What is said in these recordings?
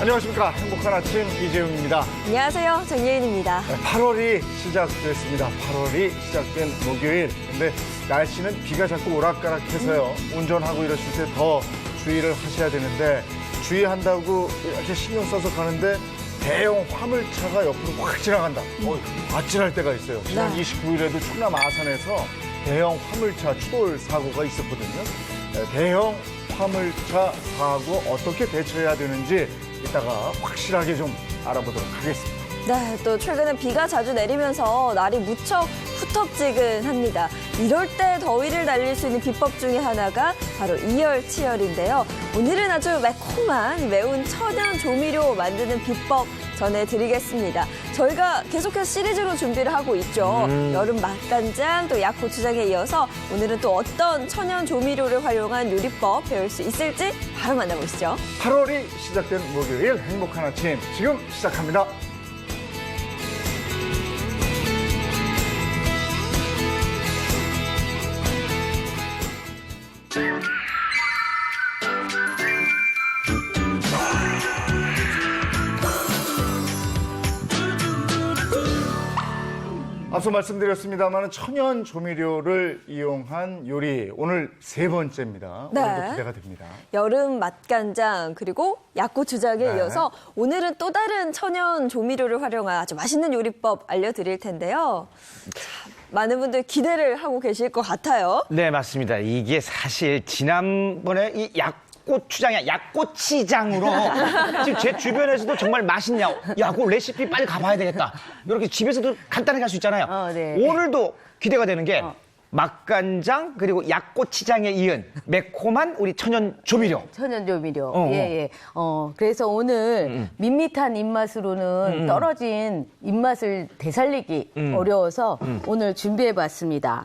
안녕하십니까. 행복한 아침 이재용입니다. 안녕하세요. 정예인입니다. 8월이 시작됐습니다. 8월이 시작된 목요일. 근데 날씨는 비가 자꾸 오락가락해서요. 운전하고 이러실 때 더 주의를 하셔야 되는데 주의한다고 이렇게 신경 써서 가는데 대형 화물차가 옆으로 확 지나간다. 아찔할 때가 있어요. 지난 29일에도 충남 아산에서 대형 화물차 추돌 사고가 있었거든요. 대형 화물차 사고 어떻게 대처해야 되는지 이따가 확실하게 좀 알아보도록 하겠습니다. 네, 또 최근에 비가 자주 내리면서 날이 무척 후텁지근합니다. 이럴 때 더위를 날릴 수 있는 비법 중에 하나가 바로 이열치열인데요. 오늘은 아주 매콤한 매운 천연 조미료 만드는 비법 전해드리겠습니다. 저희가 계속해서 시리즈로 준비를 하고 있죠. 여름 맛간장, 또 약고추장에 이어서 오늘은 또 어떤 천연 조미료를 활용한 요리법 배울 수 있을지 바로 만나보시죠. 8월이 시작된 목요일 행복한 아침 지금 시작합니다. 앞서 말씀드렸습니다만 천연 조미료를 이용한 요리 오늘 세 번째입니다. 네. 오늘도 기대가 됩니다. 여름 맛간장 그리고 약고추장에 네. 이어서 오늘은 또 다른 천연 조미료를 활용한 아주 맛있는 요리법 알려드릴 텐데요. 자, 많은 분들 기대를 하고 계실 것 같아요. 네, 맞습니다. 이게 사실 지난번에 이 약고추장이야, 약고치장으로 지금 제 주변에서도 정말 맛있냐, 야, 그 레시피 빨리 가봐야 되겠다. 이렇게 집에서도 간단하게 할 수 있잖아요. 네. 오늘도 기대가 되는 게 맛간장 그리고 약고치장에 이은 매콤한 우리 천연 조미료. 천연 조미료. 어, 예. 그래서 오늘 밋밋한 입맛으로는 떨어진 입맛을 되살리기 어려워서 오늘 준비해봤습니다.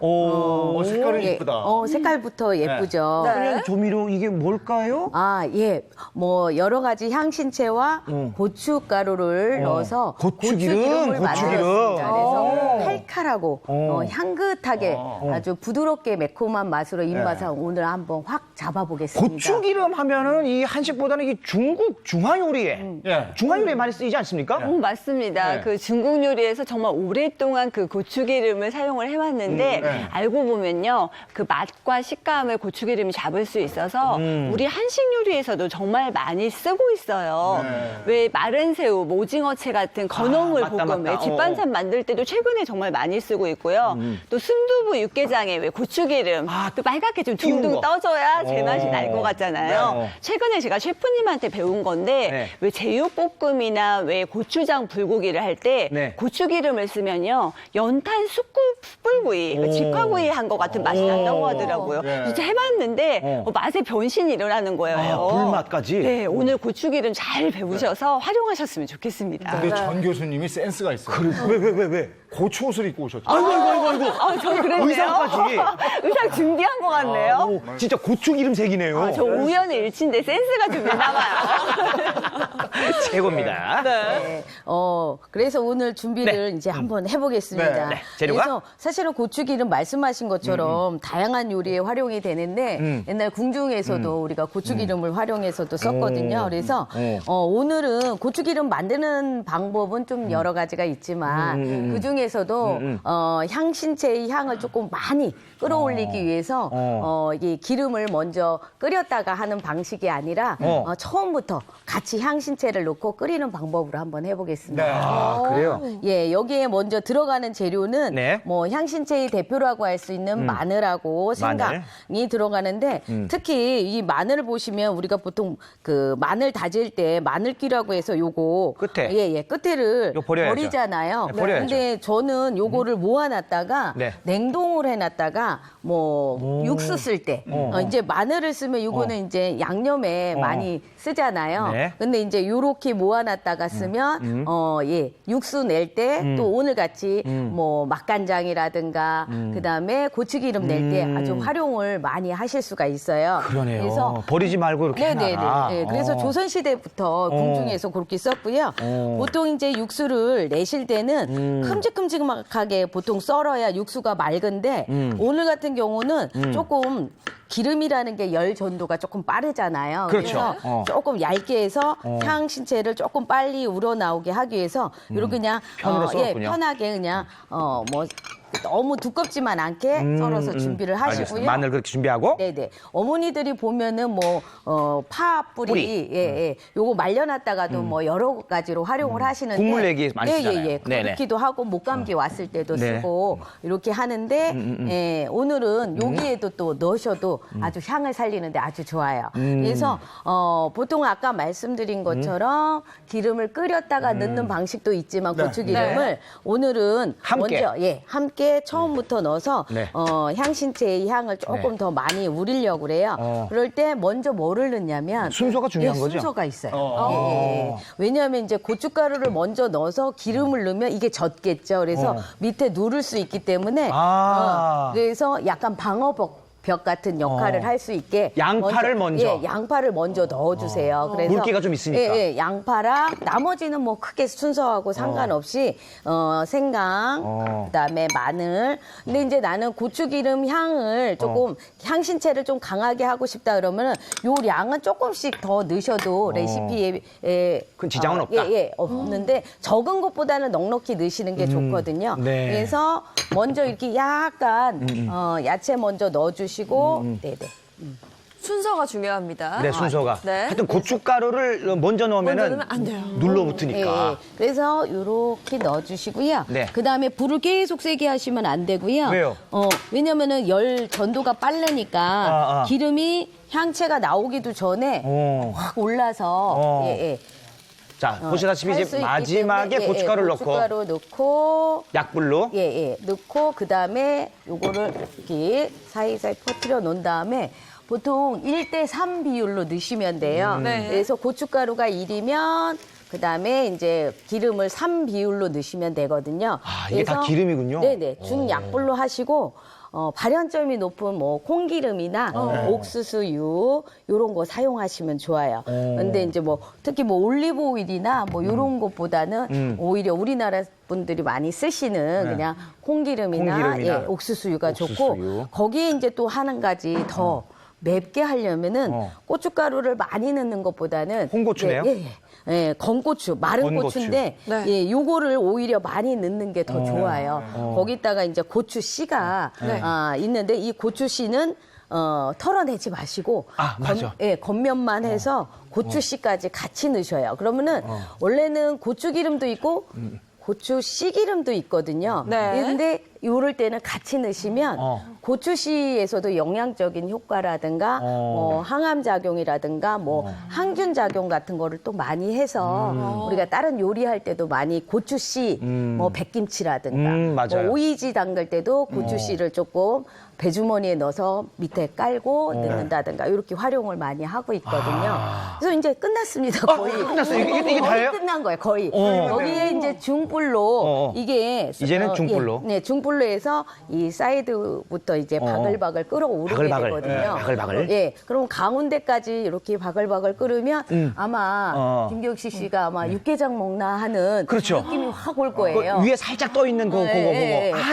색깔은 예. 이쁘다. 색깔부터 예쁘죠. 네. 천연 조미료 이게 뭘까요? 아, 예. 뭐 여러 가지 향신채와 고춧가루를 넣어서 고추기름, 고추기름을 고추기름. 만들었습니다. 그래서 칼칼하고 향긋하게 아주 부드럽게 매콤한 맛으로 입맛을 오늘 한번 확 잡아보겠습니다. 고추기름 하면은 이 한식보다는 이 중국 중화 요리에 중화 요리에 많이 쓰이지 않습니까? 맞습니다. 네. 그 중국 요리에서 정말 오랫동안 그 고추기름을 사용을 해왔는데 네. 알고 보면요, 그 맛과 식감을 고추기름이 잡을 수 있어서 우리 한식 요리에서도 정말 많이 쓰고 있어요. 네. 왜 마른 새우, 뭐 오징어채 같은 건어물 맞다, 볶음, 맞다. 왜 집반찬 만들 때도 최근에 정말 많이 쓰고 있고요. 또 순두부 육개장에 왜 고추기름, 또 빨갛게 좀 띄운 둥둥 거. 떠줘야 제맛이 날 것 같잖아요. 네. 최근에 제가 셰프님한테 배운 건데 네. 왜 제육볶음이나 왜 고추장 불고기를 할 때 네. 고추기름을 쓰면요, 연탄 숯불구이, 그러니까 직화구이 한 것 같은 맛이 난다고 하더라고요. 네. 진짜 해봤는데 맛의 변신이 일어나는 거예요. 불맛까지? 네, 오늘 고추기름 잘 배우셔서 활용하셨으면 좋겠습니다. 근데 전 교수님이 센스가 있어요. 왜? 고추 옷을 입고 오셨죠. 아이고. 저 그랬네요. 의상까지. 의상 준비한 것 같네요. 진짜 고추기름색이네요. 저 우연의 일치인데 센스가 좀 있나 봐요. 최고입니다. 네. 그래서 오늘 준비를 이제 한번 해보겠습니다. 네. 재료가? 그래서 사실은 고추기름 말씀하신 것처럼 다양한 요리에 활용이 되는데 옛날 궁중에서도 우리가 고추기름을 활용해서도 썼거든요. 그래서 오늘은 고추기름 만드는 방법은 좀 여러 가지가 있지만 그 중에서도 향신채의 향을 조금 많이 끌어올리기 위해서 이 기름을 먼저 끓였다가 하는 방식이 아니라 처음부터 같이 향신채를 넣고 끓이는 방법으로 한번 해보겠습니다. 그래요? 예, 여기에 먼저 들어가는 재료는 네. 뭐 향신채의 대표라고 할 수 있는 마늘하고 생강이 들어가는데 특히 이 마늘을 보시면 우리가 보통 그 마늘 다질 때 마늘귀라고 해서 요거 끝에. 끝에를 이거 버려야죠. 버리잖아요. 네, 버려야죠. 근데 저는 요거를 모아놨다가 네. 냉동을 해놨다가 뭐 육수 쓸 때 이제 마늘을 쓰면 요거는 이제 양념에 많이 쓰잖아요. 네. 근데 이제 요렇게 모아놨다가 쓰면 육수 낼 때 또 오늘 같이 뭐 맛간장이라든가 그다음에 고추기름 낼 때 아주 활용을 많이 하실 수가 있어요. 그러네요. 그래서 버리지 말고 이렇게 네네네. 해놔라. 네, 그래서 조선시대부터 궁중에서 그렇게 썼고요. 보통 이제 육수를 내실 때는 큼직큼직하게 보통 썰어야 육수가 맑은데 오늘 같은 경우는 조금 기름이라는 게 열 전도가 조금 빠르잖아요. 그렇죠. 그래서 조금 얇게 해서 향 신체를 조금 빨리 우러나오게 하기 위해서 이렇게 그냥 편으로 썰었군요. 편하게 그냥 뭐 너무 두껍지만 않게 썰어서 준비를 하시고요. 알겠습니다. 마늘 그렇게 준비하고. 네네. 어머니들이 보면은 파 뿌리, 뿌리. 예. 요거 말려놨다가도 뭐 여러 가지로 활용을 하시는데. 국물 내기 많이 쓰잖아요. 예. 네네. 그렇기도 하고 목감기 왔을 때도 네. 쓰고 이렇게 하는데, 예, 오늘은 여기에도 또 넣으셔도 아주 향을 살리는데 아주 좋아요. 그래서, 보통 아까 말씀드린 것처럼 기름을 끓였다가 넣는 방식도 있지만 고추기름을 오늘은 함께. 먼저, 함께 처음부터 넣어서 네. 향신채의 향을 조금 네. 더 많이 우리려고 그래요. 그럴 때 먼저 뭐를 넣냐면 순서가 중요한 거죠? 순서가 있어요. 예. 왜냐하면 이제 고춧가루를 먼저 넣어서 기름을 넣으면 이게 젖겠죠. 그래서 밑에 누를 수 있기 때문에 그래서 약간 방어벽 같은 역할을 할 수 있게 양파를 먼저. 예, 양파를 먼저 넣어주세요. 그래서 물기가 좀 있으니까. 예, 양파랑 나머지는 뭐 크게 순서하고 상관없이 생강, 그다음에 마늘. 근데 이제 나는 고추기름 향을 조금 향신채를 좀 강하게 하고 싶다 그러면은 요 양은 조금씩 더 넣으셔도 레시피에 그 지장은 없다. 없는데 적은 것보다는 넉넉히 넣으시는 게 좋거든요. 네. 그래서 먼저 이렇게 약간 야채 먼저 넣어주시고 네네. 순서가 중요합니다. 네, 순서가. 네. 하여튼 고춧가루를 먼저 먼저 넣으면은 넣으면 안 돼요. 눌러붙으니까. 예. 그래서 이렇게 넣어주시고요. 네. 그 다음에 불을 계속 세게 하시면 안 되고요. 왜요? 왜냐면은 열 전도가 빠르니까 아. 기름이 향채가 나오기도 전에 확 올라서 자, 보시다시피 할 이제 수 있기 마지막에 때문에, 고춧가루를 넣고 고춧가루 넣고 약불로 넣고 그다음에 요거를 이렇게 사이사이 퍼뜨려 놓은 다음에 보통 1대3 비율로 넣으시면 돼요. 네. 그래서 고춧가루가 1이면 그다음에 이제 기름을 3 비율로 넣으시면 되거든요. 아, 이게 다 기름이군요. 네네. 중약불로 하시고 발연점이 높은 뭐 콩기름이나 옥수수유 요런 거 사용하시면 좋아요. 근데 이제 뭐 특히 뭐 올리브 오일이나 뭐 요런 것보다는 오히려 우리나라 분들이 많이 쓰시는 그냥 콩기름이나 옥수수유가 옥수수유. 좋고 거기에 이제 또 한 가지 더 맵게 하려면은 고춧가루를 많이 넣는 것보다는 홍고추네요? 건고추, 마른 건고추. 고추인데 네. 요거를 오히려 많이 넣는 게 더 좋아요. 거기다가 이제 고추 씨가 있는데 이 고추 씨는 털어내지 마시고 맞아. 겉면만 해서 고추 씨까지 같이 넣으셔요. 그러면은 원래는 고추기름도 있고 고추 씨기름도 있거든요. 네. 근데 요럴 때는 같이 넣으시면 고추씨에서도 영양적인 효과라든가 뭐 항암 작용이라든가 뭐 항균 작용 같은 거를 또 많이 해서 우리가 다른 요리할 때도 많이 고추씨 뭐 백김치라든가 맞아요. 뭐 오이지 담글 때도 고추씨를 조금 배주머니에 넣어서 밑에 깔고 넣는다든가 이렇게 활용을 많이 하고 있거든요. 그래서 이제 끝났습니다. 거의. 끝났어요? 이게 거의 다예요? 끝난 거예요. 거의. 거기에 이제 중불로 이게 이제는 중불로? 네, 중불로 해서 이 사이드부터 이제 바글바글 끓어오르게 바글바글. 되거든요. 바글바글. 예, 그럼 가운데까지 이렇게 바글바글 끓으면 아마 김경식 씨가 아마 육개장 먹나 하는 그렇죠. 느낌이 확 올 거예요. 위에 살짝 떠 있는 그거.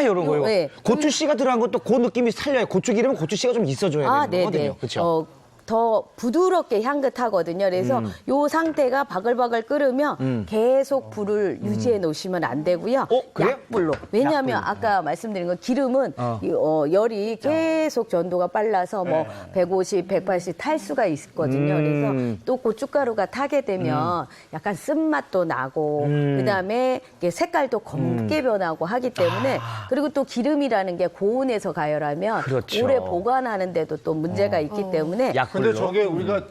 요런 거. 고추씨가 들어간 것도 그 느낌이 살려요. 고추기름은 고추씨가 좀 있어줘야 되는 거거든요. 그렇죠. 더 부드럽게 향긋하거든요. 그래서 요 상태가 바글바글 끓으면 계속 불을 유지해 놓으시면 안 되고요. 그래요? 약불로. 왜냐하면 아까 말씀드린 건 기름은 열이 계속 전도가 빨라서 뭐 150, 180 탈 수가 있거든요. 그래서 또 고춧가루가 타게 되면 약간 쓴맛도 나고 그다음에 이게 색깔도 검게 변하고 하기 때문에 그리고 또 기름이라는 게 고온에서 가열하면 그렇죠. 오래 보관하는 데도 또 문제가 있기 때문에 약불로 근데 저게 우리가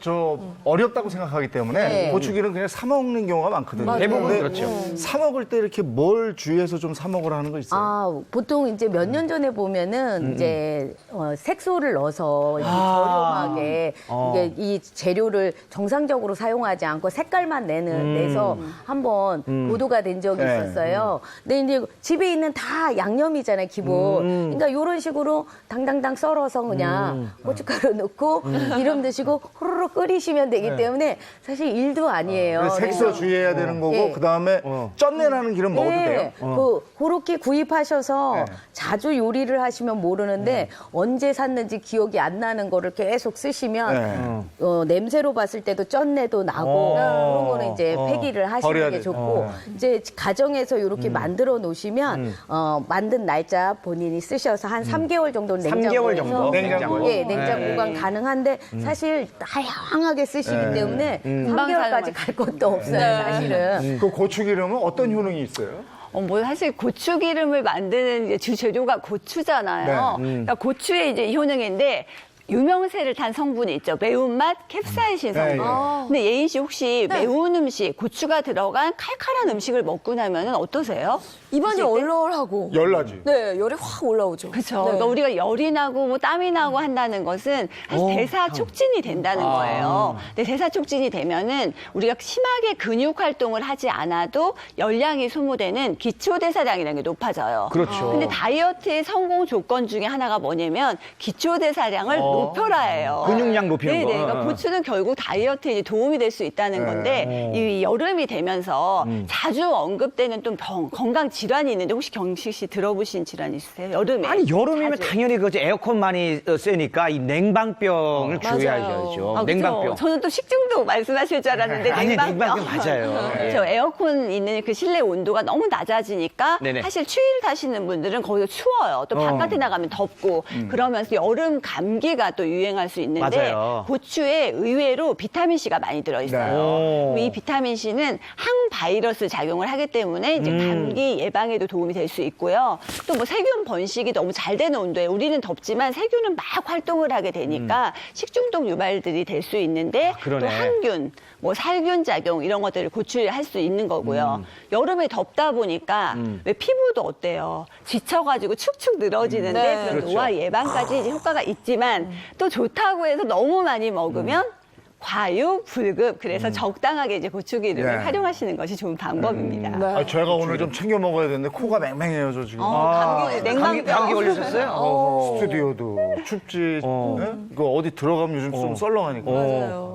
어렵다고 생각하기 때문에 네. 고추기름 그냥 사 먹는 경우가 많거든요. 대부분 근데 그렇죠. 사 먹을 때 이렇게 뭘 주의해서 좀 사 먹으라 하는 거 있어요? 아, 보통 이제 몇 년 전에 보면은 이제 색소를 넣어서 이렇게 저렴하게 이게 이 재료를 정상적으로 사용하지 않고 색깔만 내서 한번 보도가 된 적이 네. 있었어요. 근데 이제 집에 있는 다 양념이잖아요, 기본. 그러니까 이런 식으로 당당당 썰어서 그냥 고춧가루 넣고 기름 드시고 호로록 끓이시면 되기 때문에 사실 일도 아니에요. 그래서 색소 그래서 주의해야 되는 거고 예. 그다음에 쩐내 나는 기름 먹어도 돼요? 그렇게 구입하셔서 네. 자주 요리를 하시면 모르는데 언제 샀는지 기억이 안 나는 거를 계속 쓰시면 냄새로 봤을 때도 쩐내도 나고 그런 거는 이제 폐기를 버려야 하시는 게 돼. 좋고 이제 가정에서 이렇게 만들어 놓으시면 만든 날짜 본인이 쓰셔서 한 3개월 정도는 3개월 정도? 냉장고요? 예, 냉장 보관 가능한데 사실 다양하게 쓰시기 때문에 3개월까지 갈 것도 없어요, 사실은. 그 고추기름은 어떤 효능이 있어요? 뭐 사실 고추기름을 만드는 이제 주 재료가 고추잖아요. 네. 그러니까 고추의 이제 효능인데 유명세를 탄 성분이 있죠. 매운맛 캡사이신 성분. 네, 근데 예인 씨 혹시 매운 음식, 고추가 들어간 칼칼한 음식을 먹고 나면 어떠세요? 입안이 얼얼하고. 열나지? 네, 열이 확 올라오죠. 그렇죠. 네. 그러니까 우리가 열이 나고 뭐 땀이 나고 한다는 것은 사실 대사 촉진이 된다는 거예요. 근데 대사 촉진이 되면은 우리가 심하게 근육 활동을 하지 않아도 열량이 소모되는 기초 대사량이라는 게 높아져요. 그렇죠. 근데 다이어트의 성공 조건 중에 하나가 뭐냐면 기초 대사량을 높여라예요. 근육량 높이는 네네. 거. 그러니까 고추는 결국 다이어트에 이제 도움이 될 수 있다는 건데 이 여름이 되면서 자주 언급되는 좀 건강 질환이 있는데 혹시 경식 씨 들어보신 질환 있으세요? 여름에? 아니 여름이면 자주. 당연히 그 에어컨 많이 세니까 이 냉방병을 주의해야죠. 아, 냉방병. 그렇죠. 저는 또 식중독 말씀하실 줄 알았는데 아니, 냉방병. 냉방병 맞아요. 그렇죠. 에어컨 있는 그 실내 온도가 너무 낮아지니까 네네. 사실 추위를 타시는 분들은 거기서 추워요. 또 바깥에 나가면 덥고 그러면서 여름 감기가 또 유행할 수 있는데 맞아요. 고추에 의외로 비타민 C가 많이 들어있어요. 네. 그럼 이 비타민 C는 항바이러스 작용을 하기 때문에 이제 감기 예방에도 도움이 될 수 있고요. 또 뭐 세균 번식이 너무 잘 되는 온도에 우리는 덥지만 세균은 막 활동을 하게 되니까 식중독 유발들이 될 수 있는데 또 그러네. 항균, 뭐 살균 작용 이런 것들을 고출할 수 있는 거고요. 여름에 덥다 보니까 왜 피부도 어때요? 지쳐가지고 축축 늘어지는데 네. 그런 그렇죠. 노화 예방까지 이제 효과가 있지만 또 좋다고 해서 너무 많이 먹으면 과유, 불급. 그래서 적당하게 이제 고추기름을 네. 활용하시는 것이 좋은 방법입니다. 아, 제가 오늘 좀 챙겨 먹어야 되는데 코가 맹맹해요, 저 지금. 감기, 냉방병. 감기 걸리셨어요? 스튜디오도 춥지. 네? 이거 어디 들어가면 요즘 좀 썰렁하니까.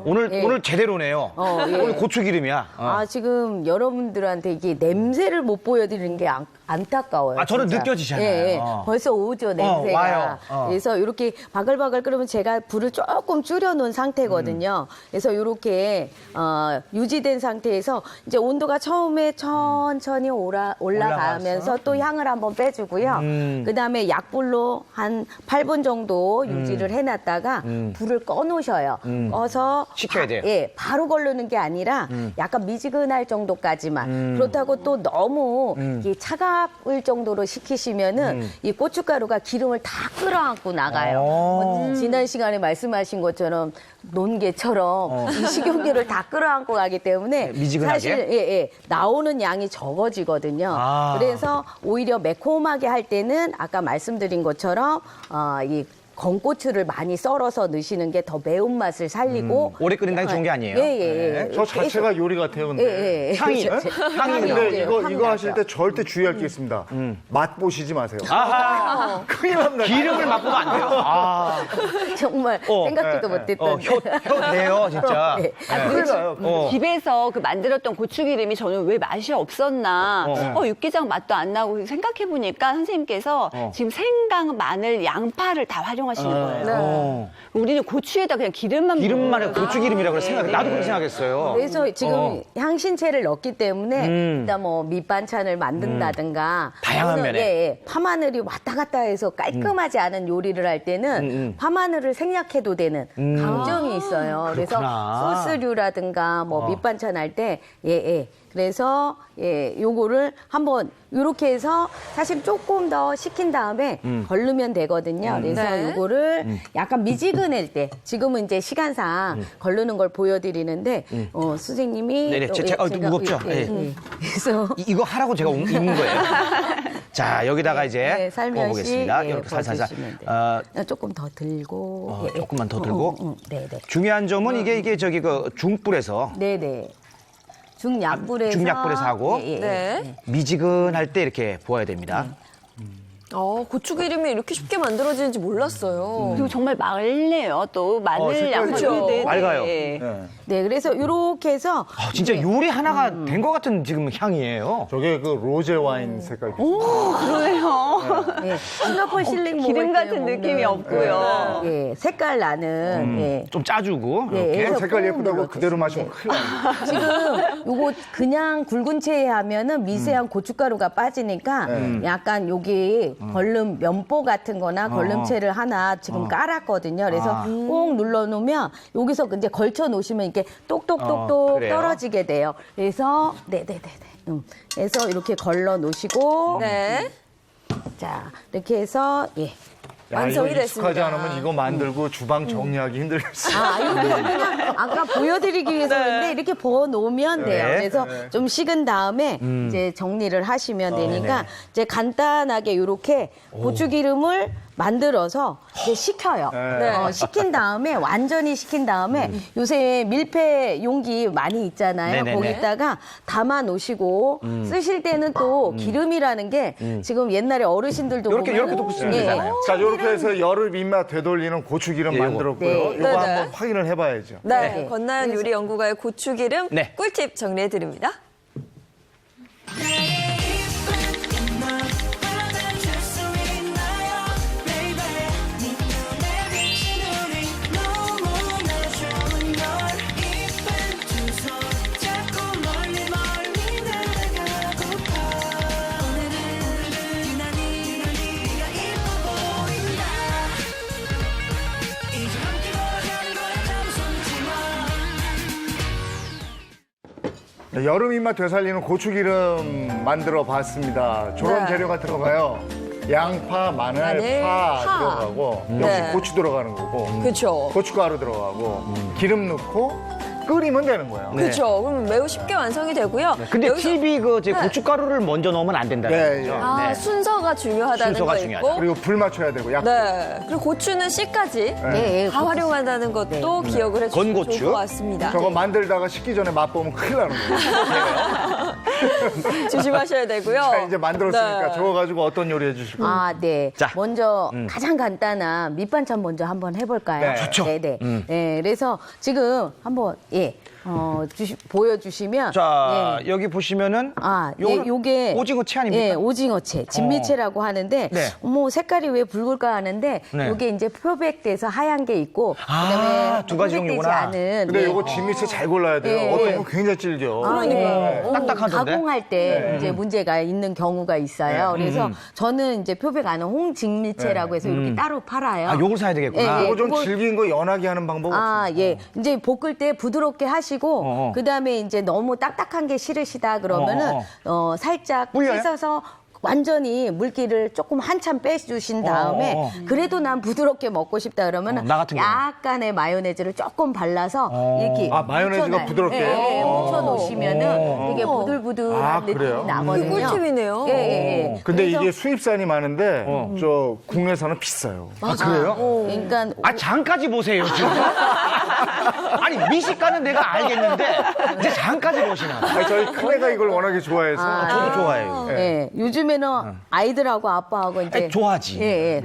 오늘 제대로네요. 예. 오늘 고추기름이야. 아, 지금 여러분들한테 이게 냄새를 못 보여드리는 게 안타까워요. 아, 저는 진짜. 느껴지잖아요. 예, 예. 벌써 오죠, 냄새가. 와요. 그래서 이렇게 바글바글 끓으면 제가 불을 조금 줄여놓은 상태거든요. 그래서 이렇게 유지된 상태에서 이제 온도가 처음에 천천히 올라가면서 또 향을 한번 빼주고요. 그다음에 약불로 한 8분 정도 유지를 해놨다가 불을 꺼놓으셔요. 꺼서 식혀야 돼요. 예, 바로 걸르는 게 아니라 약간 미지근할 정도까지만. 그렇다고 또 너무 이게 차가울 정도로 식히시면은 이 고춧가루가 기름을 다 끌어안고 나가요. 뭐 지난 시간에 말씀하신 것처럼 논개처럼 이 식용유를 다 끌어안고 가기 때문에 미지근하게? 사실 나오는 양이 적어지거든요. 아. 그래서 오히려 매콤하게 할 때는 아까 말씀드린 것처럼 이 건고추를 많이 썰어서 넣으시는 게 더 매운맛을 살리고 오래 끓인다는 게 좋은 게 아니에요. 예. 저 자체가 요리 같아요, 근데. 향이 근데 나오죠. 이거 하실 때 절대 주의할 게 있습니다. 맛 보시지 마세요. 아하. 큰일 납니다. 기름을 맛보면 안 돼요. 아, 정말 생각지도 못했던 혀 돼요, 진짜. 네. 큰일 나요. 집에서 그 만들었던 고추기름이 저는 왜 맛이 없었나, 육개장 맛도 안 나고 생각해보니까 선생님께서 지금 생강, 마늘, 양파를 다 활용하시는 거예요. 우리는 고추에다 그냥 기름만 기름만 고추기름이라고 그래 생각. 나도 그렇게 생각했어요. 그래서 지금 향신채를 넣기 때문에 일단 뭐 밑반찬을 만든다든가 다양한 또는, 면에. 파마늘이 왔다 갔다 해서 깔끔하지 않은 요리를 할 때는 파마늘을 생략해도 되는 강점이 있어요. 그렇구나. 그래서 소스류라든가 뭐 밑반찬 할 때 그래서 요거를 한번 이렇게 해서 사실 조금 더 식힌 다음에 걸르면 되거든요. 그래서 네. 요거를 약간 미지근할 때, 지금은 이제 시간상 걸르는 걸 보여드리는데, 선생님이. 네네, 제가 무겁죠? 예. 그래서. 이거 하라고 제가 입는 거예요. 자, 여기다가 이제 네, 살며시 구워보겠습니다. 예, 이렇게 살살살. 구워주시면 돼요. 조금 더 들고. 조금만 더 들고. 네네. 중요한 점은 이게 저기 그 중불에서 네네. 중약불에서. 중약불에서 하고. 네. 미지근할 때 이렇게 부어야 됩니다. 고추기름이 이렇게 쉽게 만들어지는지 몰랐어요. 그리고 정말 말래요. 또 마늘 색깔이 양파. 그렇죠. 맑아요. 네, 그래서 이렇게 해서. 진짜 요리 하나가 된 것 같은 지금 향이에요. 저게 그 로제 와인 색깔. 그래요. 네, 싱가포르 실링 기름 먹을 때 같은 먹는, 느낌이 없고요. 예, 색깔 나는. 예. 좀 짜주고. 예, 이렇게. 그래서 색깔 꾹 예쁘다고 눌러주세요. 그대로 마시면 네. 큰일 나요. 지금 요거 그냥 굵은 채에 하면은 미세한 고춧가루가 빠지니까 약간 여기 걸름 면보 같은 거나 걸름채를 하나 지금 깔았거든요. 그래서 꼭 눌러 놓으면 여기서 이제 걸쳐 놓으시면 이렇게 똑똑똑똑 그래요? 떨어지게 돼요. 그래서 네네네네. 그래서 이렇게 걸러 놓으시고 네. 자, 이렇게 해서 예. 완성이 이거 익숙하지 됐습니다. 않으면 이거 만들고 주방 정리하기 힘들겠어요. 이렇게 그냥 아까 보여드리기 위해서 그런데 이렇게 부어 놓으면 돼요. 네. 그래서 좀 식은 다음에 이제 정리를 하시면 되니까 이제 간단하게 이렇게 고추기름을 만들어서 이제 식혀요. 네. 식힌 다음에 완전히 식힌 다음에 요새 밀폐 용기 많이 있잖아요. 네네네. 거기다가 담아 놓으시고 쓰실 때는 또 기름이라는 게 지금 옛날에 어르신들도 요렇게, 보면 요렇게 또 부시면 되잖아요. 자, 이렇게 해서 여름 입맛 되돌리는 고추기름 예, 요거. 만들었고요. 네. 이거 네네. 한번 확인을 해봐야죠. 네. 네. 권나연 요리 연구가의 고추기름 네. 꿀팁 정리해 드립니다. 네, 여름 입맛 되살리는 고추기름 만들어 봤습니다. 저런 네. 재료가 들어가요. 양파, 마늘, 마늘, 파 파. 들어가고 역시 네. 고추 들어가는 거고 그렇죠. 고춧가루 들어가고 기름 넣고 끓이면 되는 거예요. 네. 그렇죠. 그럼 매우 쉽게 완성이 되고요. 근데 여기서- 팁이 제 네. 고춧가루를 먼저 넣으면 안 된다는 네, 거죠. 예. 네. 순서가 중요하다는 순서가 거 중요하다. 있고. 그리고 불 맞춰야 되고 약. 네. 그리고 고추는 씨까지 네, 다 활용한다는 것도 기억을 해주시면 건고추. 좋을 것 같습니다. 저거 만들다가 식기 전에 맛보면 큰일 나는 거예요. 조심하셔야 되고요. 자, 이제 만들었으니까 네. 저거 가지고 어떤 요리 해주실 거예요? 네. 자. 먼저 가장 간단한 밑반찬 먼저 한번 해볼까요? 네. 좋죠. 네네. 네, 그래서 지금 한번 보여주시면. 자, 예. 여기 보시면은 요거는 요게 오징어채 아닙니까? 예, 오징어채, 진미채라고 하는데 네. 색깔이 왜 붉을까 하는데 네. 요게 이제 표백돼서 하얀 게 있고 그다음에 두 가지 표백되지 종류구나. 않은 근데 예. 이거 진미채 잘 골라야 돼요. 예, 어떤 예. 거 굉장히 질겨. 예. 딱딱하던데? 가공할 때 이제 문제가 있는 경우가 있어요. 그래서 저는 이제 표백 안 한 홍진미채라고 해서 이렇게 따로 팔아요. 요걸 사야 되겠구나. 예, 이거 좀 그걸- 질긴 거 연하게 하는 방법 없어요? 예. 이제 볶을 때 부드럽게 하시고, 그다음에 이제 너무 딱딱한 게 싫으시다 그러면은, 살짝 불려요? 씻어서 완전히 물기를 조금 한참 빼주신 다음에, 그래도 난 부드럽게 먹고 싶다 그러면은, 나 같은 경우는? 약간의 마요네즈를 조금 발라서, 이렇게. 아, 마요네즈가 묻혀놔요. 부드럽게? 예, 묻혀놓으시면은 되게 부들부들한 아, 느낌이 그래요? 나거든요. 꿀팁이네요. 예. 근데 그래서- 이게 수입산이 많은데 저 국내산은 비싸요. 그러니까 장까지 보세요, 지금. 아니, 미식가는 내가 알겠는데, 이제 장까지 보시나. 아니, 저희 큰애가 이걸 워낙에 좋아해서 저도 좋아해요. 예, 요즘에는 아이들하고 아빠하고 이제 아니, 좋아하지. 예.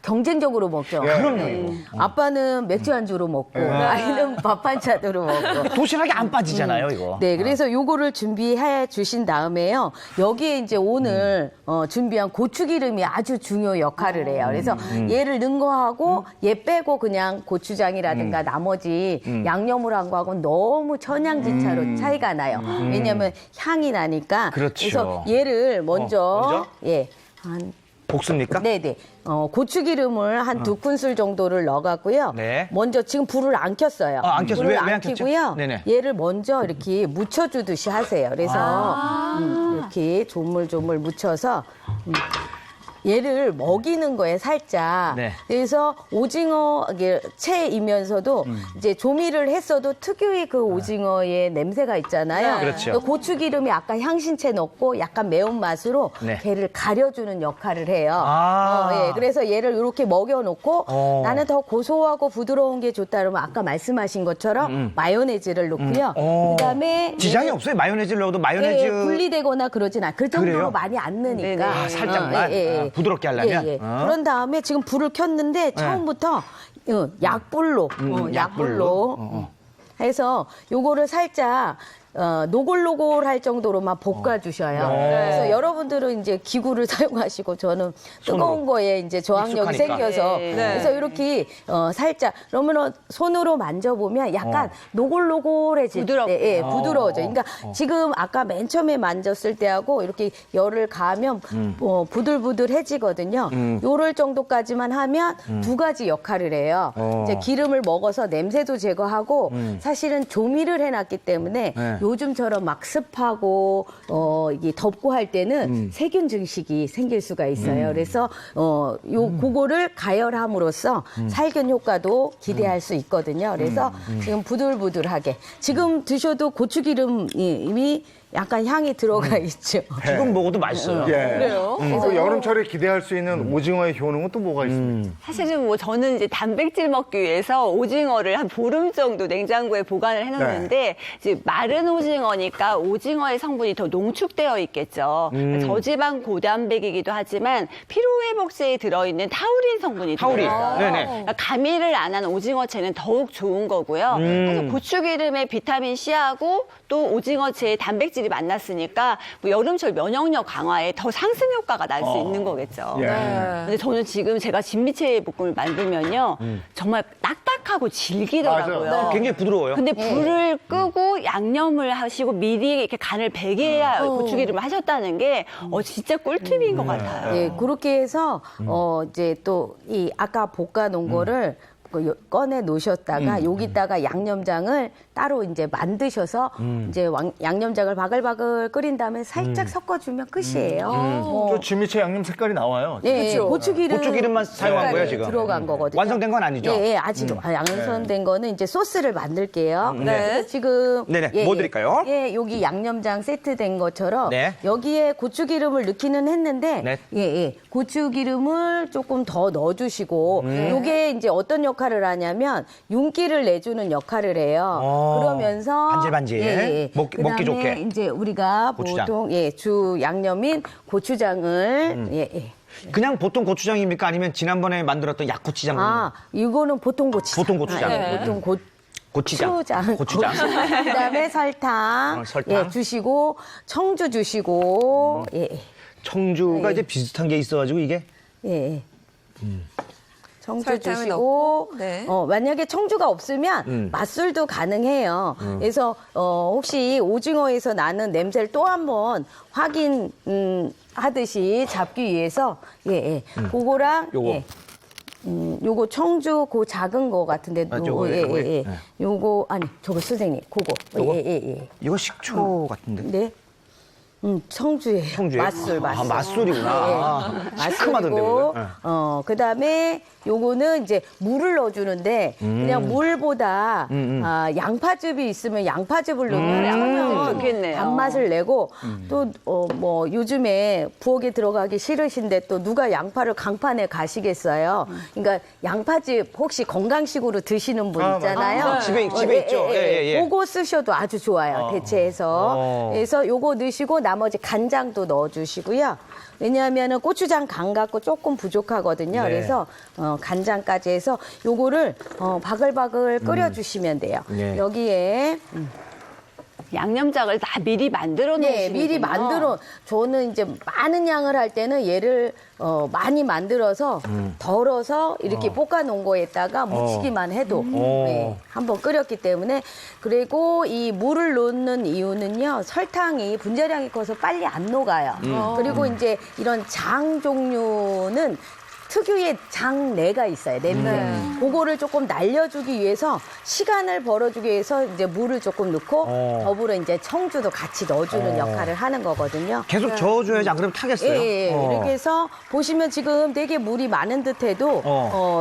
경쟁적으로 먹죠. 그럼요. 아빠는 맥주 안주로 먹고 아이는 밥 반찬으로 먹고. 도시락이 안 빠지잖아요, 이거. 네, 그래서 요거를 준비해 주신 다음에요. 여기에 이제 오늘 준비한 고추기름이 아주 중요 역할을 해요. 그래서 얘를 넣은 거하고 얘 빼고 그냥 고추장이라든가 나머지 양념을 한 거하고는 너무 천양지차로 차이가 나요. 왜냐하면 향이 나니까. 그렇죠. 그래서 얘를 먼저 볶습니까? 네네. 고추기름을 한 2큰술 정도를 넣어갖고요. 네. 먼저 지금 불을 안 켰어요. 안 켰어요? 불을 왜 안 안 켰죠? 켜고요. 네네. 얘를 먼저 이렇게 묻혀주듯이 하세요. 그래서 이렇게 조물조물 묻혀서 얘를 먹이는 거에 살짝. 네. 그래서 오징어 채이면서도 이제 조미를 했어도 특유의 그 오징어의 냄새가 있잖아요. 그렇죠. 고추기름이 아까 향신채 넣고 약간 매운맛으로 네. 걔를 가려주는 역할을 해요. 아. 예. 그래서 얘를 이렇게 먹여놓고 어. 나는 더 고소하고 부드러운 게 좋다 그러면 아까 말씀하신 것처럼 마요네즈를 넣고요. 어. 그다음에 지장이 얘를- 없어요? 마요네즈를 넣어도 마요네즈. 예, 분리되거나 그러진 않아. 그 정도로 그래요? 많이 안 넣으니까. 네네. 아, 살짝만? 아, 부드럽게 하려면? 어. 그런 다음에 지금 불을 켰는데 처음부터 약불로, 약불로. 해서 요거를 살짝 노골노골할 정도로만 볶아주셔요. 그래서 여러분들은 이제 기구를 사용하시고 저는 뜨거운 거에 이제 저항력이 익숙하니까. 생겨서 네. 그래서 이렇게 살짝 그러면 손으로 만져보면 약간 노골노골해질 부드럽고. 때 부드러워져. 그러니까 지금 아까 맨 처음에 만졌을 때하고 이렇게 열을 가하면 부들부들해지거든요. 요럴 정도까지만 하면 두 가지 역할을 해요. 이제 기름을 먹어서 냄새도 제거하고 사실은 조미를 해놨기 때문에 네. 요즘처럼 막 습하고 이게 덥고 할 때는 세균 증식이 생길 수가 있어요. 그래서 그거를 가열함으로써 살균 효과도 기대할 수 있거든요. 그래서 지금 부들부들하게 지금 드셔도 고추기름이 약간 향이 들어가 있죠. 지금 먹어도 맛있어요. 예. 그래요? 그래서 여름철에 기대할 수 있는 오징어의 효능은 또 뭐가 있습니까? 사실은 뭐 저는 이제 단백질 먹기 위해서 오징어를 한 보름 정도 냉장고에 보관을 해놓는데 이제 마른 오징어니까 오징어의 성분이 더 농축되어 있겠죠. 저지방 고단백이기도 하지만 피로회복제에 들어있는 타우린 성분이 타우린. 들어있어요. 네네. 그러니까 가미를 안 한 오징어채는 더욱 좋은 거고요. 그래서 고추기름에 비타민 C하고 또 오징어채의 단백질이 만났으니까 뭐 여름철 면역력 강화에 더 상승 효과가 날 수 있는 거겠죠. 예. 근데 저는 지금 제가 진미채 볶음을 만들면요. 정말 딱딱하고 질기더라고요. 맞아요. 굉장히 부드러워요. 근데 불을 끄고 양념을 하시고 미리 이렇게 간을 배게 해야 고추기름을 하셨다는 게 진짜 꿀팁인 것 같아요. 예, 그렇게 해서 이제 또 이 아까 볶아 놓은 거를 꺼내 놓으셨다가 여기다가 양념장을 따로 이제 만드셔서 이제 양념장을 바글바글 끓인 다음에 살짝 섞어주면 끝이에요. 저 진미채 양념 색깔이 나와요. 예, 예, 고추기름만 사용한 거예요, 지금? 들어간 거거든요. 완성된 건 아니죠? 예, 예, 아직 완성된 거는 이제 소스를 만들게요. 네. 그래서 지금 네네, 뭐 드릴까요? 예, 여기 양념장 세트된 것처럼 네. 여기에 고추기름을 넣기는 했는데 네. 예, 예, 고추기름을 조금 더 넣어주시고 요게 이제 어떤 역할을 하냐면 윤기를 내주는 역할을 해요. 그러면서 반질반질. 먹기 그다음에 좋게. 이제 우리가 고추장. 보통 주 양념인 고추장을 예. 그냥 보통 고추장입니까? 아니면 지난번에 만들었던 약고추장? 이거는 보통 고추장. 보통 고추장. 네. 보통 고추장. 고추장. 그다음에 설탕. 설탕. 예, 주시고 청주 주시고 예. 청주가 이제 비슷한 게 있어가지고 이게 예. 청주 설탕을 주시고 넣고, 네. 만약에 청주가 없으면 맛술도 가능해요. 그래서 혹시 오징어에서 나는 냄새를 또 한번 확인 하듯이 잡기 위해서 그거랑 요거. 요거 청주 그 작은 거 같은데 요거, 요거요? 요거 아니 저거 선생님 그거 요거? 예. 이거 식초 같은데. 네. 청주예요. 청주예요? 맛술. 맛술이구나. 예. 시큼하던데, 맛술이고, 그거? 그다음에 요거는 이제 물을 넣어주는데 그냥 물보다 양파즙이 있으면 양파즙을 넣으면 양파즙 좋겠네요. 단맛을 내고 또 뭐 요즘에 부엌에 들어가기 싫으신데 또 누가 양파를 강판에 가시겠어요. 그러니까 양파즙 혹시 건강식으로 드시는 분 있잖아요. 집에 있죠. 예. 그거 쓰셔도 아주 좋아요. 대체해서. 그래서 요거 넣으시고 나머지 간장도 넣어주시고요. 왜냐하면 고추장 간 갖고 조금 부족하거든요. 네. 그래서 간장까지 해서 요거를 바글바글 끓여주시면 돼요. 네. 여기에 양념장을 다 미리 만들어 네, 놓으시는군요. 미리 만들어. 저는 이제 많은 양을 할 때는 얘를 많이 만들어서 덜어서 이렇게 볶아 놓은 거에다가 묻히기만 해도 한번 끓였기 때문에. 그리고 이 물을 넣는 이유는요, 설탕이 분자량이 커서 빨리 안 녹아요. 그리고 이제 이런 장 종류는 특유의 장내가 있어요. 냄새. 그거를 조금 날려주기 위해서 시간을 벌어주기 위해서 이제 물을 조금 넣고 더불어 이제 청주도 같이 넣어주는 역할을 하는 거거든요. 계속 저어줘야지 안 그러면 타겠어요. 예. 이렇게 해서 보시면 지금 되게 물이 많은 듯해도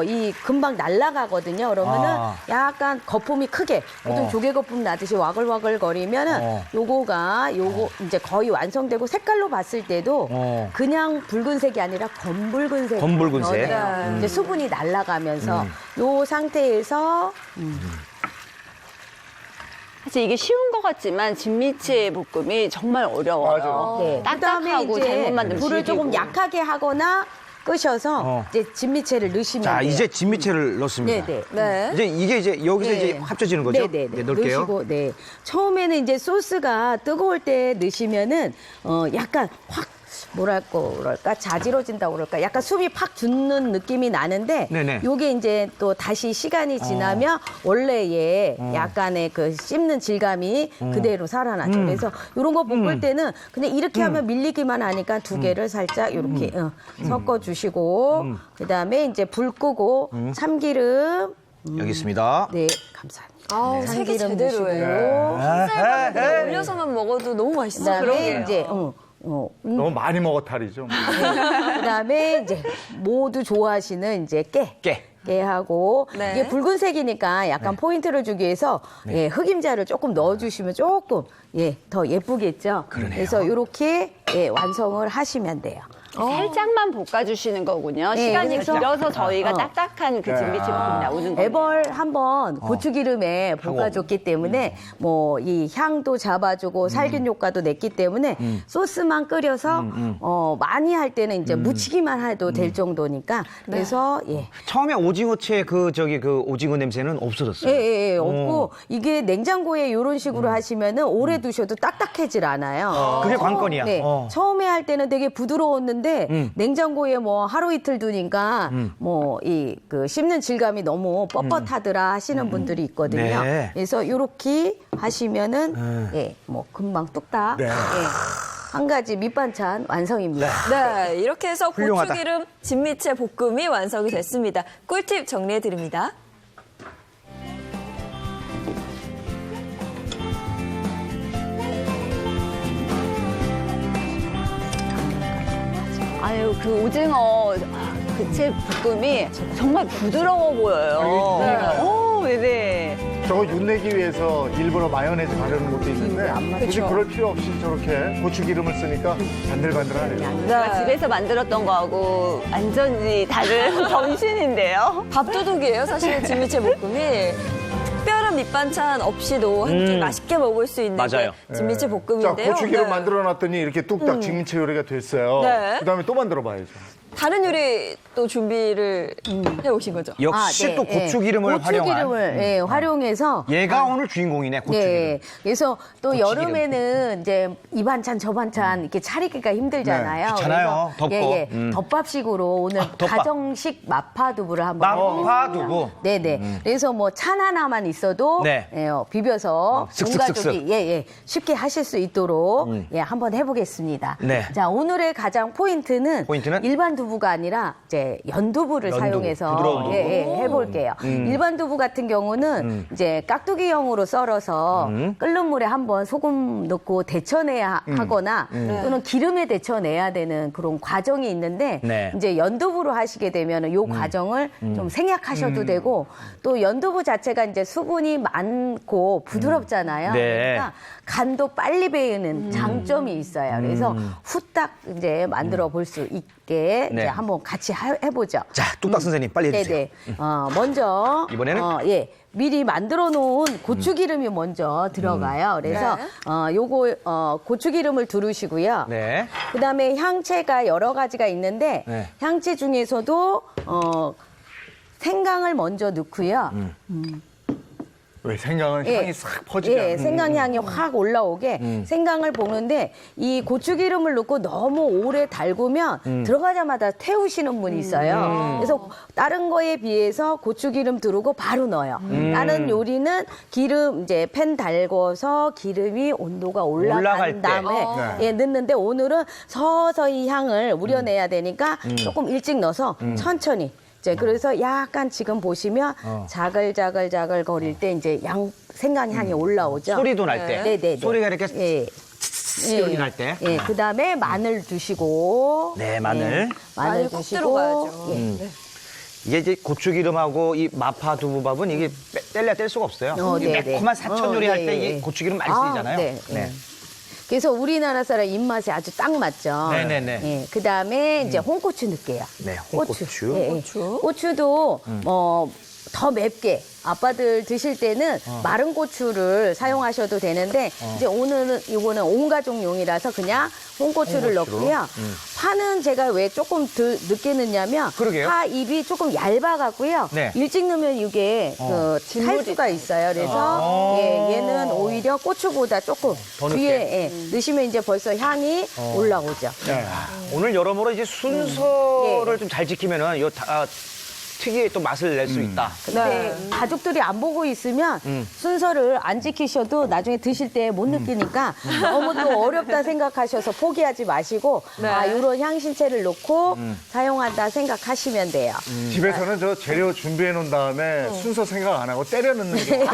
이 금방 날아가거든요. 그러면은 약간 거품이 크게 보통 조개 거품 나듯이 와글와글 거리면은 요거 이제 거의 완성되고 색깔로 봤을 때도 그냥 붉은색이 아니라 검붉은색. 검붉은색. 이제 수분이 날아가면서 요 상태에서 사실 이게 쉬운 것 같지만 진미채 볶음이 정말 어려워요. 맞아요. 네. 그다음에 딱딱하고 이제 잘못 만들면 불을 질기고. 조금 약하게 하거나 끄셔서 이제 진미채를 넣으시면 자, 돼요. 이제 진미채를 넣습니다. 네네. 네. 이제 이게 여기서 네. 이제 합쳐지는 거죠? 네네. 네, 넣을게요. 넣으시고, 네. 처음에는 이제 소스가 뜨거울 때 넣으시면은 약간 확 뭐랄까 자지러진다고 그럴까 약간 숨이 팍 죽는 느낌이 나는데 네네. 요게 이제 또 다시 시간이 지나면 원래의 약간의 그 씹는 질감이 그대로 살아나죠. 그래서 요런 거 볶을 때는 그냥 이렇게 하면 밀리기만 하니까 두 개를 살짝 이렇게 섞어 주시고 그다음에 이제 불 끄고 참기름 여기 있습니다. 네 감사합니다. 아우, 색이 참기름 제대로예요. 흰쌀밥에 그냥 올려서만 먹어도 너무 맛있어요. 그다음에 이제 너무 많이 먹어 탈이죠. 그다음에 이제 모두 좋아하시는 이제 깨. 깨하고 네. 이게 붉은색이니까 약간 포인트를 주기 위해서 예, 흑임자를 조금 넣어주시면 조금 더 예쁘겠죠. 그래서 이렇게 완성을 하시면 돼요. 살짝만 볶아주시는 거군요. 네, 시간이 그래서- 길어서 저희가 딱딱한 그 진미채 볶음이 나오는 거예요. 애벌 한번 고추기름에 볶아줬기 때문에 뭐 이 향도 잡아주고 살균 효과도 냈기 때문에 소스만 끓여서 많이 할 때는 이제 무치기만 해도 될 정도니까 그래서 처음에 오징어채 그 오징어 냄새는 없어졌어요. 없고 이게 냉장고에 이런 식으로 하시면은 오래 두셔도 딱딱해질 않아요. 그게 관건이야. 네. 처음에 할 때는 되게 부드러웠는데 냉장고에 뭐 하루 이틀 두니까 뭐 이 그 씹는 질감이 너무 뻣뻣하더라 하시는 분들이 있거든요. 네. 그래서 이렇게 하시면은 뭐 금방 뚝딱 한 가지 밑반찬 완성입니다. 네, 이렇게 해서 훌륭하다. 고추기름 진미채 볶음이 완성이 됐습니다. 꿀팁 정리해 드립니다. 아유, 그 오징어 그채 볶음이 정말 부드러워 보여요. 네네. 저거 윤내기 위해서 일부러 마요네즈 바르는 것도 있는데 굳이 그럴 필요 없이 저렇게 고추기름을 쓰니까 반들반들하네요. 제가 집에서 만들었던 거하고 완전히 다른 변신인데요. 밥도둑이에요, 사실 진미채 볶음이. 특별한 밑반찬 없이도 한 끼 맛있게 먹을 수 있는 맞아요. 게 진미채 자, 볶음인데요. 고추기름 네. 만들어놨더니 이렇게 뚝딱 진미채 요리가 됐어요. 네. 그다음에 또 만들어봐야죠. 다른 요리 또 준비를 해 오신 거죠? 역시 또 고추기름을 고추기름을 활용해서 얘가 오늘 주인공이네, 고추기름. 네. 그래서 또 고추기름. 여름에는 이제 이 반찬 저 반찬 이렇게 차리기가 힘들잖아요. 네, 귀찮아요. 그래서 덥고. 덮밥식으로 오늘 덮밥. 가정식 마파두부를 한번 해보겠습니다. 마파두부. 네네. 그래서 뭐 찬 하나만 있어도 네. 비벼서 온 슥슥슥슥. 가족이 쉽게 하실 수 있도록 한번 해보겠습니다. 네. 자, 오늘의 가장 포인트는 일반 두부가 아니라 이제 연두부를 연두부, 사용해서 부드러운 두부. 해볼게요. 일반 두부 같은 경우는 이제 깍두기형으로 썰어서 끓는 물에 한번 소금 넣고 데쳐내야 하거나 또는 기름에 데쳐내야 되는 그런 과정이 있는데 네. 이제 연두부로 하시게 되면 이 과정을 좀 생략하셔도 되고 또 연두부 자체가 이제 수분이 많고 부드럽잖아요. 네. 그러니까 간도 빨리 배이는 장점이 있어요. 그래서 후딱 이제 만들어 볼 수 있게 네. 이제 한번 같이 해보죠. 자, 뚝딱 선생님 빨리 해주세요. 네네. 먼저 이번에는? 미리 만들어 놓은 고추기름이 먼저 들어가요. 그래서 요거 고추기름을 두르시고요. 네. 그다음에 향채가 여러 가지가 있는데 네. 향채 중에서도 생강을 먼저 넣고요. 왜 생강은 예. 향이 싹 퍼지게 예, 하는. 생강향이 확 올라오게 생강을 볶는데 이 고추기름을 넣고 너무 오래 달구면 들어가자마자 태우시는 분이 있어요. 그래서 다른 거에 비해서 고추기름 두르고 바로 넣어요. 다른 요리는 기름 이제 팬 달궈서 기름이 온도가 올라갈 올라간 때. 다음에 예, 넣는데 오늘은 서서히 향을 우려내야 되니까 조금 일찍 넣어서 천천히. 이제 그래서 약간 지금 보시면 자글자글 거릴 때 이제 생강 향이 올라오죠. 소리도 날 때. 네네. 소리가 이렇게 예. 소리 날 때. 예. 그다음에 마늘 주시고. 네, 마늘. 예, 마늘 마늘 꼭 주시고. 들어가야죠. 예. 이게 이제 고추기름하고 이 마파 두부밥은 이게 뗄래야 뗄 수가 없어요. 이 네네. 매콤한 사천 요리 할 때 네, 이게 네. 고추기름 많이 쓰이잖아요. 네. 그래서 우리나라 사람 입맛에 아주 딱 맞죠. 네네네. 예. 그다음에 이제 홍고추 넣을게요. 네, 홍고추. 예, 예. 고추도 더 맵게 아빠들 드실 때는 마른 고추를 사용하셔도 되는데 이제 오늘은 이거는 온 가족용이라서 그냥 홍고추를 넣고요. 파는 제가 왜 조금 덜 늦게 넣냐면 그러게요. 파 잎이 조금 얇아갖고요. 네. 일찍 넣으면 이게 살 수가 있어요. 그래서 예, 얘는 오히려 고추보다 조금 더 늦게. 뒤에 예, 넣으시면 이제 벌써 향이 올라오죠. 네. 오늘 여러모로 이제 순서를 좀 잘 지키면은 요 특유의 또 맛을 낼 수 있다. 근데 가족들이 안 보고 있으면 순서를 안 지키셔도 나중에 드실 때 못 느끼니까 너무 또 어렵다 생각하셔서 포기하지 마시고 아 이런 향신채를 넣고 사용한다 생각하시면 돼요. 집에서는 저 재료 준비해 놓은 다음에 순서 생각 안 하고 때려 넣는 게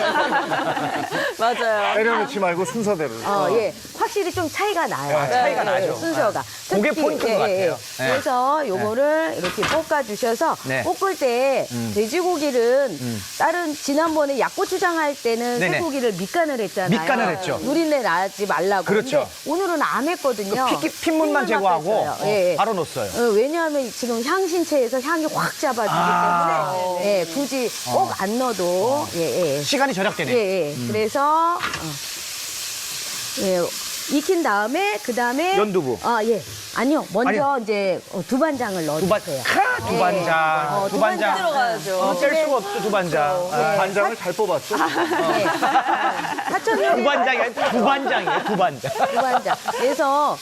맞아요. 때려 넣지 말고 순서대로. 예, 확실히 좀 차이가 나요. 차이가 나죠. 순서가. 그게 특히, 포인트인 것 같아요. 네. 그래서 요거를 이렇게 볶아 주셔서 네. 볶을 때 돼지고기는 다른 지난번에 약고추장 할 때는 네네. 쇠고기를 밑간을 했잖아요. 밑간을 했죠. 누린내 나지 말라고. 그렇죠. 근데 오늘은 안 했거든요. 핏물만 제거하고 했어요. 예, 예. 바로 넣었어요. 왜냐하면 지금 향신채에서 향이 확 잡아주기 때문에 예, 굳이 꼭 안 넣어도 예, 예. 시간이 절약되네. 예, 예. 그래서 예, 익힌 다음에 그다음에 연두부. 예. 아니요. 먼저 아니요. 이제 두반장을 넣어 주세요. 두반장. 두반장 들어가야죠. 뺄 수가 없죠, 두반장. 반장을 잘 뽑았죠. 사천 요리 두반장이 아니라 두반장이에요, 두반장. 두반장. 그래서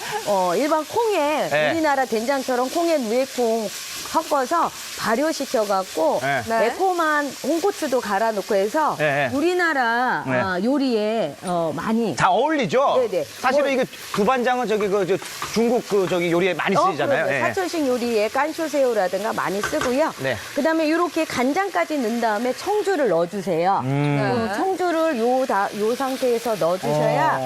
일반 콩에 네. 우리나라 된장처럼 콩에 누에콩 섞어서 발효시켜갖고 네. 매콤한 홍고추도 갈아 넣고 해서 네. 우리나라 네. 요리에 많이 다 어울리죠? 네네. 사실은 뭐- 이게 두반장은 저 중국 저기 요리에 많이 쓰이잖아요. 그럼요. 예. 사천식 요리에 깐쇼새우라든가 많이 쓰고요. 네. 그다음에 이렇게 간장까지 넣은 다음에 청주를 넣어주세요. 네. 청주를 요 상태에서 넣어주셔야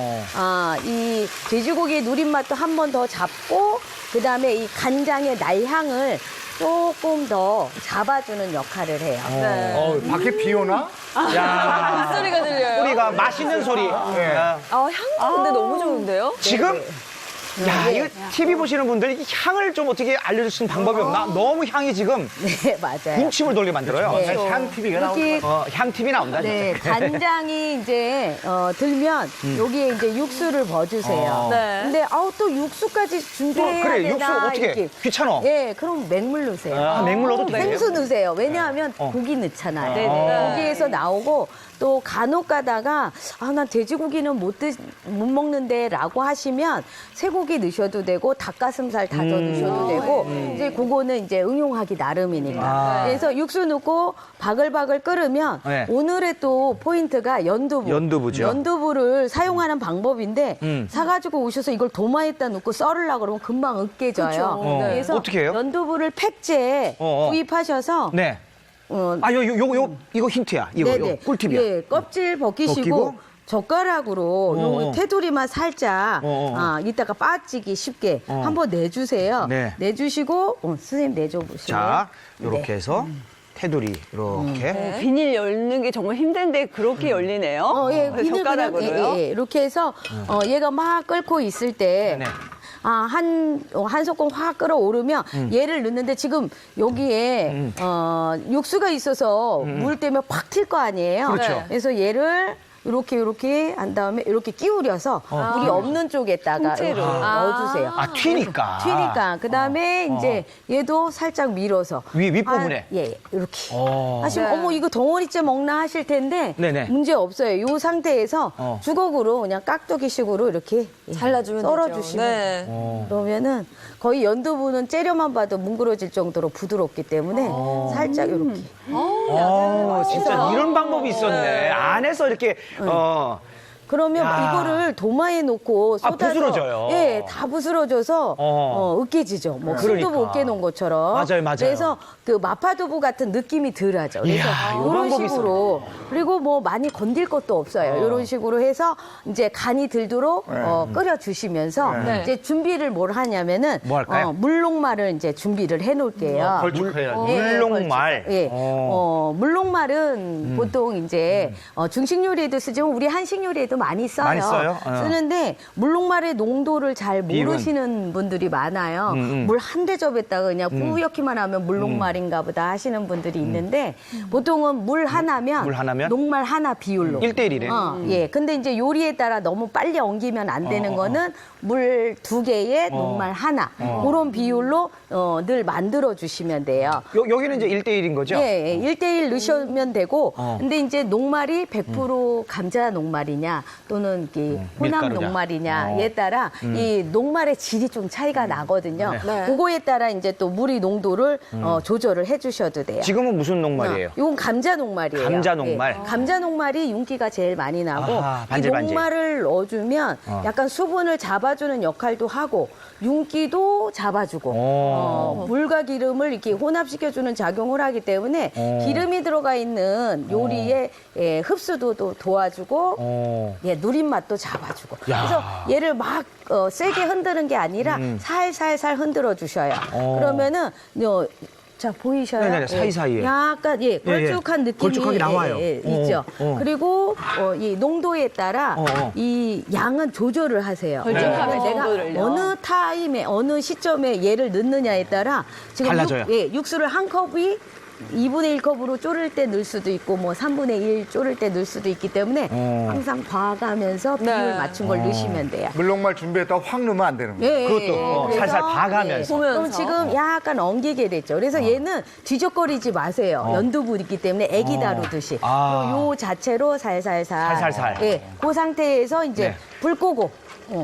이 돼지고기 누린 맛도 한 번 더 잡고 그다음에 이 간장의 날향을 조금 더 잡아주는 역할을 해요. 네. 밖에 비 오나? 야, 소리가 들려요. 소리가 맛있는 소리. 야, 향도 근데 너무 좋은데요? 지금 야, 이거 TV 보시는 분들 이 향을 좀 어떻게 알려줄 수 있는 방법이 없나? 너무 향이 지금 네, 맞아요. 군침을 돌게 만들어요. 네. 향 TV가 이렇게 나오는 향 TV 나온다. 네, 진짜. 간장이 이제 들면 여기에 이제 육수를 버주세요. 네. 근데 또 육수까지 준비해야 그래, 되나 육수 어떻게 이렇게. 귀찮아. 예, 그럼 맹물 넣으세요. 아, 맹물 넣어도 돼요? 생수 넣으세요. 왜냐하면 고기 넣잖아요. 네네. 고기에서 나오고 또 간혹 가다가 난 돼지고기는 못 먹는데라고 하시면 쇠고기 넣으셔도 되고 닭가슴살 다져 넣으셔도 되고 이제 그거는 이제 응용하기 나름이니까. 그래서 육수 넣고 바글바글 끓으면 네. 오늘의 또 포인트가 연두부. 연두부죠. 연두부를 사용하는 방법인데 사가지고 오셔서 이걸 도마에다 넣고 썰으려고 그러면 금방 으깨져요. 그렇죠. 네. 그래서 어떻게 해요? 연두부를 팩제에 구입하셔서 네. 어, 이거 힌트야. 이거 꿀팁이야. 예, 껍질 벗기시고 벗기고? 젓가락으로 요 테두리만 살짝 이따가 빠지기 쉽게 한번 내주세요. 네. 내주시고 선생님 내줘보시면 자, 이렇게 해서 테두리 이렇게. 비닐 열는 게 정말 힘든데 그렇게 열리네요. 예, 비늘 그냥 젓가락으로요. 이렇게 해서 얘가 막 끓고 있을 때 네. 한 소끔 확 끓어오르면 얘를 넣는데 지금 여기에 육수가 있어서 물 때문에 확 튈 거 아니에요. 그렇죠. 그래서 얘를 이렇게 한 다음에 이렇게 끼우려서 물이 없는 쪽에다가 통째로. 이렇게 넣어주세요. 아, 튀니까. 튀니까 그다음에 이제 얘도 살짝 밀어서 윗부분에? 예, 이렇게 어. 하시면 어머 이거 덩어리째 먹나 하실 텐데 네네. 문제 없어요. 이 상태에서 주걱으로 그냥 깍두기식으로 이렇게 잘라주면 썰어주시면 되죠. 네. 그러면은 거의 연두부는 째려만 봐도 뭉그러질 정도로 부드럽기 때문에 살짝 이렇게 진짜 이런 방법이 있었네. 안에서 이렇게, 그러면 야. 이거를 도마에 놓고 아, 쏟아서 부스러져요. 예, 다 부스러져서 으깨지죠. 뭐 그러니까. 순두부 으깨 놓은 것처럼. 맞아요. 그래서 그 마파두부 같은 느낌이 덜하죠. 그래서 이야, 요 이런 방법이 식으로 그리고 뭐 많이 건들 것도 없어요. 이런 식으로 해서 이제 간이 들도록 끓여 주시면서 이제 준비를 뭘 하냐면은 뭐 할까요? 물녹말을 이제 준비를 해 놓을게요. 걸쭉해야지. 물녹말. 예. 물녹말은 보통 이제 중식 요리에도 쓰지만 우리 한식 요리에도 많이 써요. 많이 써요? 쓰는데 물녹말의 농도를 잘 비율은? 모르시는 분들이 많아요. 물 한 대접에다가 그냥 뿌옇기만 하면 물녹말인가 보다 하시는 분들이 있는데 보통은 물 하나면 물 하나면? 녹말 하나 비율로. 1대1이네. 예. 근데 이제 요리에 따라 너무 빨리 엉기면 안 되는 거는 물 2개에 녹말 하나. 그런 비율로 늘 만들어 주시면 돼요. 여기는 이제 1대1인 거죠? 예, 1대1 넣으시면 되고, 근데 이제 녹말이 100% 감자 녹말이냐, 또는 이 호남 밀가루냐. 녹말이냐에 따라 이 녹말의 질이 좀 차이가 나거든요. 네. 그거에 따라 이제 또 물의 농도를 조절을 해주셔도 돼요. 지금은 무슨 녹말이에요? 이건 감자 녹말이에요. 감자 녹말. 예, 감자 녹말이 윤기가 제일 많이 나고 아하, 이 반질반질. 녹말을 넣어주면 약간 수분을 잡아주는 역할도 하고 윤기도 잡아주고 물과 기름을 이렇게 혼합시켜주는 작용을 하기 때문에 기름이 들어가 있는 요리의 흡수도 도와주고 예, 누린 맛도 잡아주고. 야. 그래서 얘를 막 세게 흔드는 게 아니라 살살살 흔들어 주셔요. 그러면은 자 보이셔요? 네네, 예. 사이사이에. 약간 걸쭉한 느낌이 걸쭉하게 나와요. 있죠. 그리고 이 농도에 따라 어. 이 양은 조절을 하세요. 걸쭉함의 내가 정도를요. 어느 타임에 어느 시점에 얘를 넣느냐에 따라 지금 달라져요. 육수를 한 컵이 2분의 1컵으로 졸을 때 넣을 수도 있고 뭐 3분의 1 졸을 때 넣을 수도 있기 때문에 항상 봐가면서 비율 네. 맞춘 걸 넣으시면 돼요. 물녹말 준비했다가 확 넣으면 안 되는 거예요. 그것도 그래서, 살살 봐가면서. 그럼 보면서. 지금 약간 엉기게 됐죠. 그래서 얘는 뒤적거리지 마세요. 연두부이기 때문에 애기 다루듯이. 요 자체로 살살살. 살살살. 예, 그 상태에서 이제 네. 불 끄고.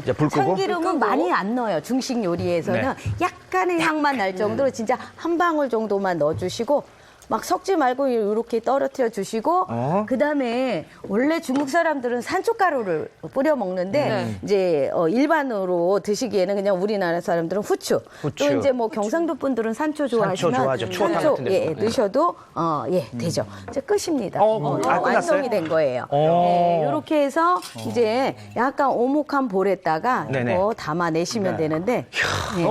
이제 불 끄고? 참기름은 많이 안 넣어요. 중식 요리에서는 네. 약간의 향만 날 정도로 진짜 한 방울 정도만 넣어주시고 막 섞지 말고 이렇게 떨어뜨려 주시고 그다음에 원래 중국 사람들은 산초가루를 뿌려 먹는데 이제 일반으로 드시기에는 그냥 우리나라 사람들은 후추. 또 이제 뭐 경상도 분들은 산초 좋아하시면 좋아하죠. 추어탕 같은 데서. 예, 넣으셔도 되죠. 이제 끝입니다. 끝났어요? 완성이 된 거예요. 이렇게 해서 이제 약간 오목한 볼에다가 네네. 이거 담아내시면 되는데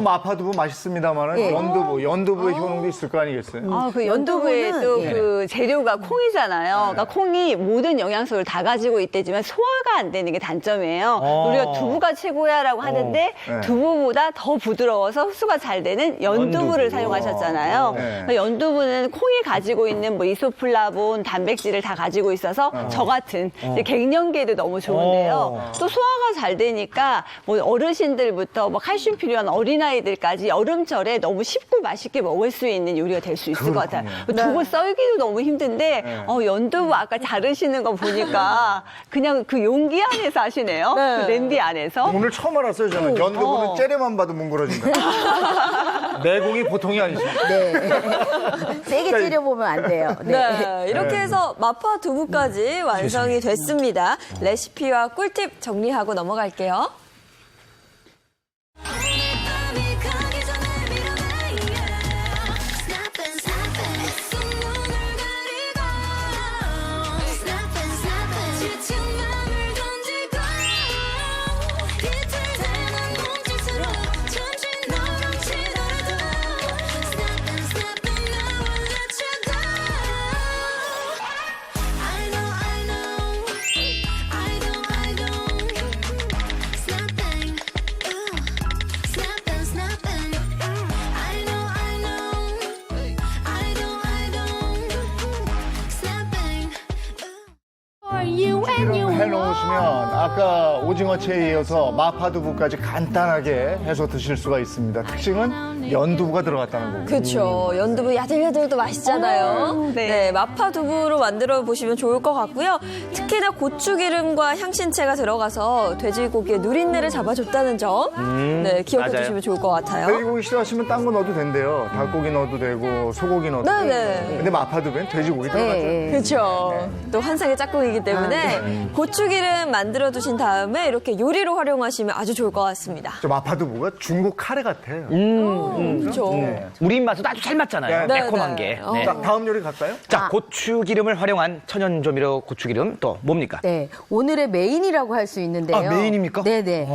마파두부 맛있습니다만 예. 연두부의 효능도 있을 거 아니겠어요? 아, 그 연두부에 또 예. 그 재료가 콩이잖아요. 그러니까 콩이 모든 영양소를 다 가지고 있대지만 소화가 안 되는 게 단점이에요. 우리가 두부가 최고야라고 하는데 네. 두부보다 더 부드러워서 흡수가 잘 되는 연두부를 연두부. 사용하셨잖아요. 네. 그러니까 연두부는 콩이 가지고 있는 뭐 이소플라본, 단백질을 다 가지고 있어서 저 같은 이제 갱년기에도 너무 좋은데요. 또 소화가 잘 되니까 뭐 어르신들부터 뭐 칼슘 필요한 어린아이들까지 여름철에 너무 쉽고 맛있게 먹을 수 있는 요리가 될 수 있을 것 같아요. 두부 썰기도 너무 힘든데 연두부 아까 자르시는 거 보니까 그냥 그 용기 안에서 하시네요. 그 냄비 안에서. 오늘 처음 알았어요, 저는. 연두부는 째려만 봐도 뭉그러진다. 내공이 보통이 아니죠. 네. 세게 찌려보면 안 돼요. 네, 이렇게 해서 마파 두부까지 완성이 됐습니다. 레시피와 꿀팁 정리하고 넘어갈게요. I know. Snap 들어가시면 아까 오징어채에 이어서 마파두부까지 간단하게 해서 드실 수가 있습니다. 특징은 연두부가 들어갔다는 거고. 그렇죠. 연두부 야들야들도 맛있잖아요. 네. 네, 마파두부로 만들어 보시면 좋을 것 같고요. 특히나 고추기름과 향신채가 들어가서 돼지고기의 누린내를 잡아줬다는 점, 네, 기억해 맞아요. 주시면 좋을 것 같아요. 돼지고기 싫어하시면 딴 거 넣어도 된대요. 닭고기 넣어도 되고 소고기 넣어도 되고. 네네. 근데 마파두부엔 돼지고기 들어가죠. 네. 그렇죠. 또 환상의 짝꿍이기 때문에 고추기름 만들어 두신 다음에 이렇게 요리로 활용하시면 아주 좋을 것 같습니다. 저 마파두부가 중국 카레 같아요. 그렇죠. 우리 입맛도 아주 잘 맞잖아요. 네, 매콤한 네. 게. 네. 자, 다음 요리 갈까요? 자, 고추기름을 활용한 천연조미료 고추기름 또 뭡니까? 네, 오늘의 메인이라고 할 수 있는데요. 아, 메인입니까? 네네.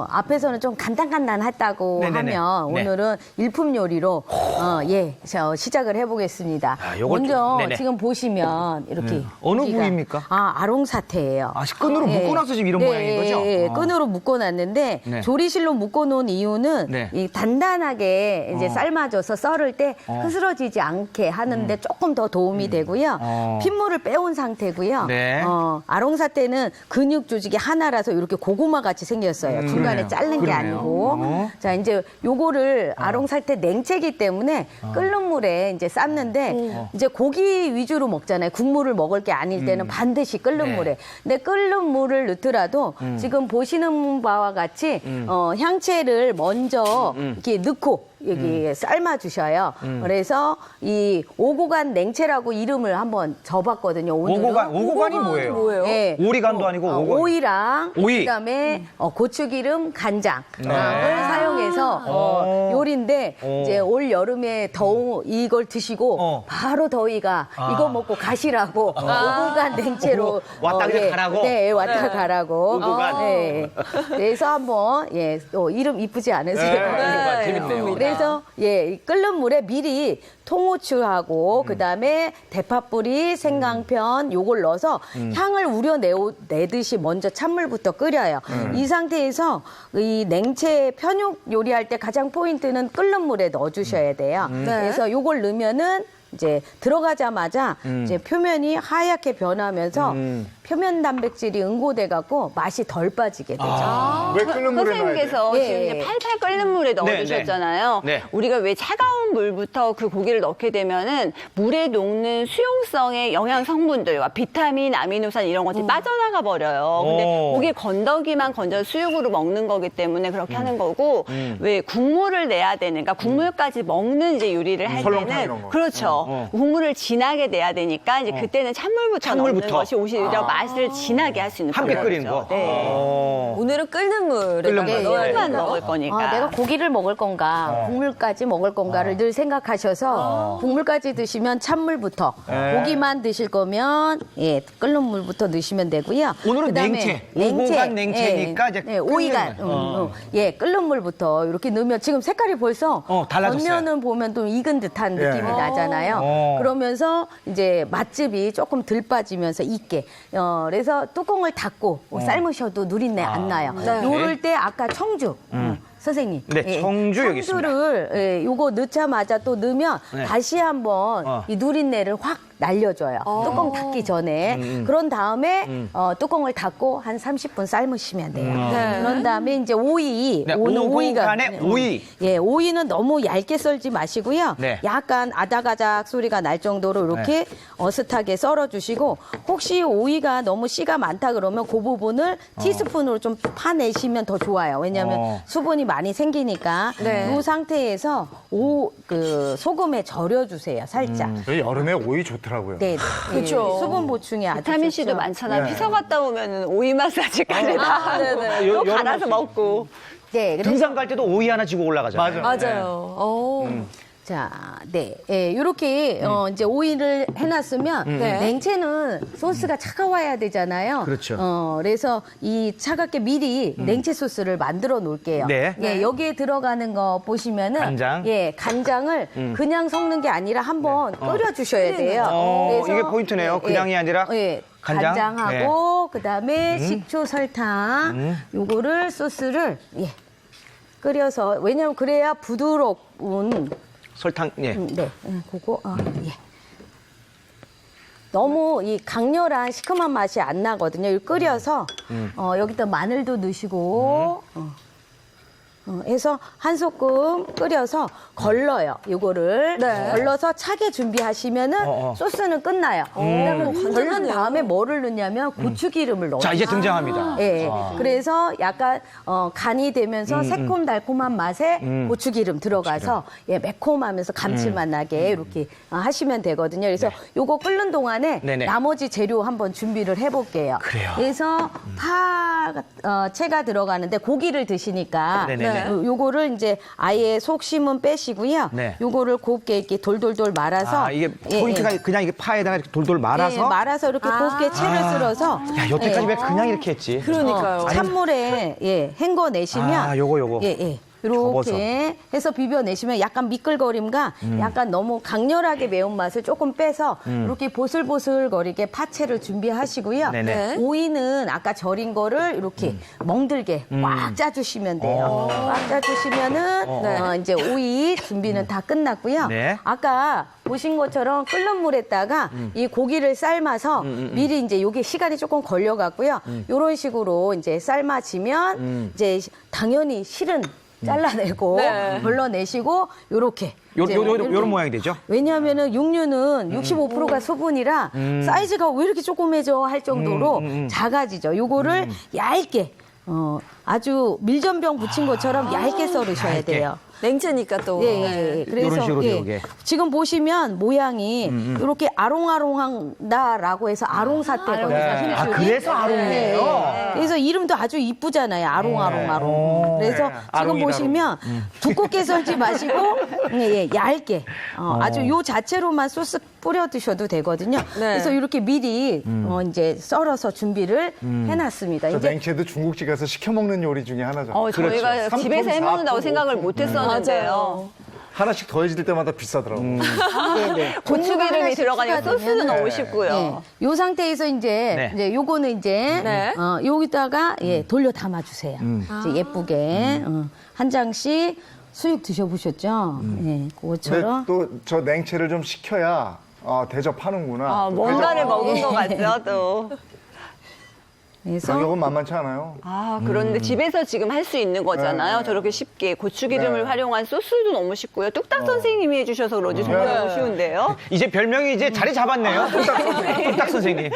앞에서는 좀 간단간단하다고 네네네. 하면 네. 오늘은 일품 요리로 시작을 해보겠습니다. 아, 요걸 먼저 좀- 네네. 지금 보시면 이렇게 어느 고기가- 부위입니까? 아롱사태예요. 아, 끈으로 묶어놔서 지금 이런 모양인 거죠? 네, 아. 끈으로 묶어놨는데 네. 조리실로 묶어놓은 이유는 네. 이 단단하게 이제 삶아줘서 썰을 때 흐스러지지 않게 하는데 조금 더 도움이 되고요. 핏물을 빼온 상태고요. 네. 아롱사태는 근육 조직이 하나라서 이렇게 고구마 같이 생겼어요. 중간에 그러네요. 자른 게 그러네요. 아니고. 자, 이제 요거를 아롱사태 냉채기 때문에 끓는 물에 이제 삶는데 이제 고기 위주로 먹잖아요. 국물을 먹을 게 아닐 때는 반드시 끓는 네. 물에. 근데 끓는 물을 넣더라도 지금 보시는 바와 같이 향채를 먼저 이렇게 넣고 여기 삶아 주셔요. 그래서 이 오고간 냉채라고 이름을 한번 접었거든요. 오늘은. 오고간이 뭐예요? 뭐예요? 예. 오리간도 아니고 오건. 오이랑 오이. 그다음에 고추기름, 간장을 네. 사용해서 요리인데 이제 올 여름에 이걸 드시고 바로 더위가 이거 먹고 가시라고 오고간 냉채로 왔다 그냥 가라고? 네, 왔다 가라고. 오고간. 네. 그래서 한번 또 이름 이쁘지 않으세요? 오고간 재밌네요. 그래서 이 끓는 물에 미리 통후추하고 그다음에 대파뿌리, 생강편 요걸 넣어서 향을 우려내듯이 먼저 찬물부터 끓여요. 이 상태에서 이 냉채 편육 요리할 때 가장 포인트는 끓는 물에 넣어주셔야 돼요. 그래서 요걸 넣으면은 이제 들어가자마자 이제 표면이 하얗게 변하면서 표면 단백질이 응고돼 갖고 맛이 덜 빠지게 되죠. 왜 끓는 물에 넣어야 돼요? 선생님께서 예, 지금 이제 예. 팔팔 끓는 물에 넣어주셨잖아요. 네, 네. 우리가 왜 차가운 물부터 그 고기를 넣게 되면은 물에 녹는 수용성의 영양 성분들과 비타민, 아미노산 이런 것들이 빠져나가 버려요. 근데 고기 건더기만 건져 수육으로 먹는 거기 때문에 그렇게 하는 거고 왜 국물을 내야 되는, 그러니까 국물까지 먹는 이제 요리를 할 설렁탕 이런 때는 거. 그렇죠. 국물을 진하게 내야 되니까 이제 그때는 찬물부터 넣는 것이 오히려 맛을 진하게 할 수 있는 함께 방법이죠. 끓이는 거. 네. 오늘은 끓는 물에 끓는 물. 넣어야 물만 돼요. 먹을 거니까. 내가 고기를 먹을 건가, 국물까지 먹을 건가를 늘 생각하셔서 국물까지 드시면 찬물부터, 고기만 드실 거면 끓는 물부터 넣으시면 되고요. 오늘은 그다음에 냉채, 오고간 냉채니까 이제 끓는 오이간, 끓는 물부터 이렇게 넣으면 지금 색깔이 벌써 달라졌어요. 겉면은 보면 좀 익은 듯한 느낌이 나잖아요. 그러면서 이제 맛집이 조금 덜 빠지면서 익게. 그래서 뚜껑을 닫고 삶으셔도 누린내 안 나요. 요럴 때 아까 청주. 선생님. 네, 청주 여기 있습니다. 청주를 요거 넣자마자 또 넣으면 네. 다시 한번 이 누린내를 확 날려줘요. 뚜껑 닫기 전에. 그런 다음에 뚜껑을 닫고 한 30분 삶으시면 돼요. 그런 다음에 이제 오이. 네, 오늘 오고간에 오이. 예, 오이는 너무 얇게 썰지 마시고요. 네. 약간 아닥아닥 소리가 날 정도로 이렇게 어슷하게 썰어주시고 혹시 오이가 너무 씨가 많다 그러면 그 부분을 티스푼으로 좀 파내시면 더 좋아요. 왜냐하면 수분이 많이 생기니까 이 상태에서 소금에 절여주세요. 살짝. 여름에 오이 좋더라고요. 네, 그쵸. 수분 보충에 아주 비타민 C도 좋죠. 많잖아요. 피서 갔다 오면은 오이 마사지까지 다 네네. 또 갈아서 먹고. 네, 그래서 등산 갈 때도 오이 하나 쥐고 올라가잖아요. 맞아요. 자, 네. 요렇게, 이제 오이를 해놨으면, 냉채는 소스가 차가워야 되잖아요. 그렇죠. 그래서 이 차갑게 미리 냉채 소스를 만들어 놓을게요. 네. 예, 여기에 들어가는 거 보시면은, 간장. 예, 간장을 그냥 섞는 게 아니라 한번 끓여주셔야 돼요. 이게 포인트네요. 그냥이 아니라 간장? 간장하고, 그다음에 식초, 설탕, 요거를 소스를, 끓여서, 왜냐면 그래야 부드러운 설탕, 예. 네, 그거, 예. 너무 이 강렬한 시큼한 맛이 안 나거든요. 이거 끓여서 여기다 마늘도 넣으시고 해서 한 소끔 끓여서 걸러요. 이거를 네. 걸러서 차게 준비하시면은 소스는 끝나요. 그러면 걸른 간단하네요. 다음에 뭐를 넣냐면 고추기름을 넣어요. 자, 이제 등장합니다. 예, 그래서 약간 간이 되면서 새콤달콤한 맛에 고추기름 들어가서 예, 매콤하면서 감칠맛 나게 이렇게 하시면 되거든요. 그래서 요거 끓는 동안에 네네. 나머지 재료 한번 준비를 해볼게요. 그래요. 그래서 파채가 들어가는데 고기를 드시니까 네네네. 요거를 이제 아예 속심은 빼시고요. 네. 요거를 곱게 이렇게 돌돌돌 말아서 아, 이게 예, 포인트가 예. 그냥 이게 파에다가 이렇게 돌돌 말아서. 예, 말아서 이렇게 곱게 채를 쓸어서 야, 여태까지 예. 왜 그냥 이렇게 했지? 그러니까요. 찬물에 예, 헹궈 내시면 아, 요거. 예, 예. 접어서. 이렇게 해서 비벼내시면 약간 미끌거림과 약간 너무 강렬하게 매운맛을 조금 빼서 이렇게 보슬보슬거리게 파채를 준비하시고요. 네네. 네. 오이는 아까 절인 거를 이렇게 멍들게 꽉 짜주시면 돼요. 꽉 짜주시면은 이제 오이 준비는 다 끝났고요. 네. 아까 보신 것처럼 끓는 물에다가 이 고기를 삶아서 미리 이제 요게 시간이 조금 걸려갖고요. 요런 식으로 이제 삶아지면 이제 당연히 실은 잘라내고 네. 걸러내시고 요렇게 요런 모양이 되죠? 왜냐하면은 육류는 65%가 수분이라 사이즈가 왜 이렇게 조그매져 할 정도로 작아지죠. 요거를 얇게 아주 밀전병 붙인 것처럼 얇게 썰으셔야 얇게. 돼요. 냉채니까 또. 예, 네. 예. 요런 그래서 식으로 예. 요게. 지금 보시면 모양이 이렇게 아롱아롱한다라고 해서 아롱사태거든요. 네. 아, 힘줄이. 그래서 아롱이에요? 예. 그래서 이름도 아주 이쁘잖아요. 아롱아롱아롱. 그래서 지금 아롱이다롱. 보시면 두껍게 썰지 마시고 예, 얇게 아주 요 자체로만 소스 뿌려 드셔도 되거든요. 그래서 이렇게 미리 이제 썰어서 준비를 해놨습니다. 저 이제 냉채도 중국집 가서 시켜 먹는 요리 중에 하나죠. 저희가 삼품, 집에서 해먹는다고 사품, 생각을 오품. 못했었는데요. 맞아요. 하나씩 더해질 때마다 비싸더라고요. 네네. 고추기름이 들어가니까 소스도 추가되면은 너무 쉽고요. 예. 요 상태에서 이제 요거는 이제 네. 여기다가 예, 돌려 담아 주세요. 이제 예쁘게 한 장씩 수육 드셔보셨죠? 예, 그것처럼. 근데 또 저 냉채를 좀 식혀야 대접하는구나. 아, 또 뭔가를 대접- 먹은 것 같죠, 또. 그래서 가격은 만만치 않아요. 아, 그런데 집에서 지금 할 수 있는 거잖아요. 네. 저렇게 쉽게. 고추기름을 네. 활용한 소스도 너무 쉽고요. 뚝딱 선생님이 해주셔서 그런지 정말 네. 너무 쉬운데요. 이제 별명이 이제 자리 잡았네요. 뚝딱 선생님.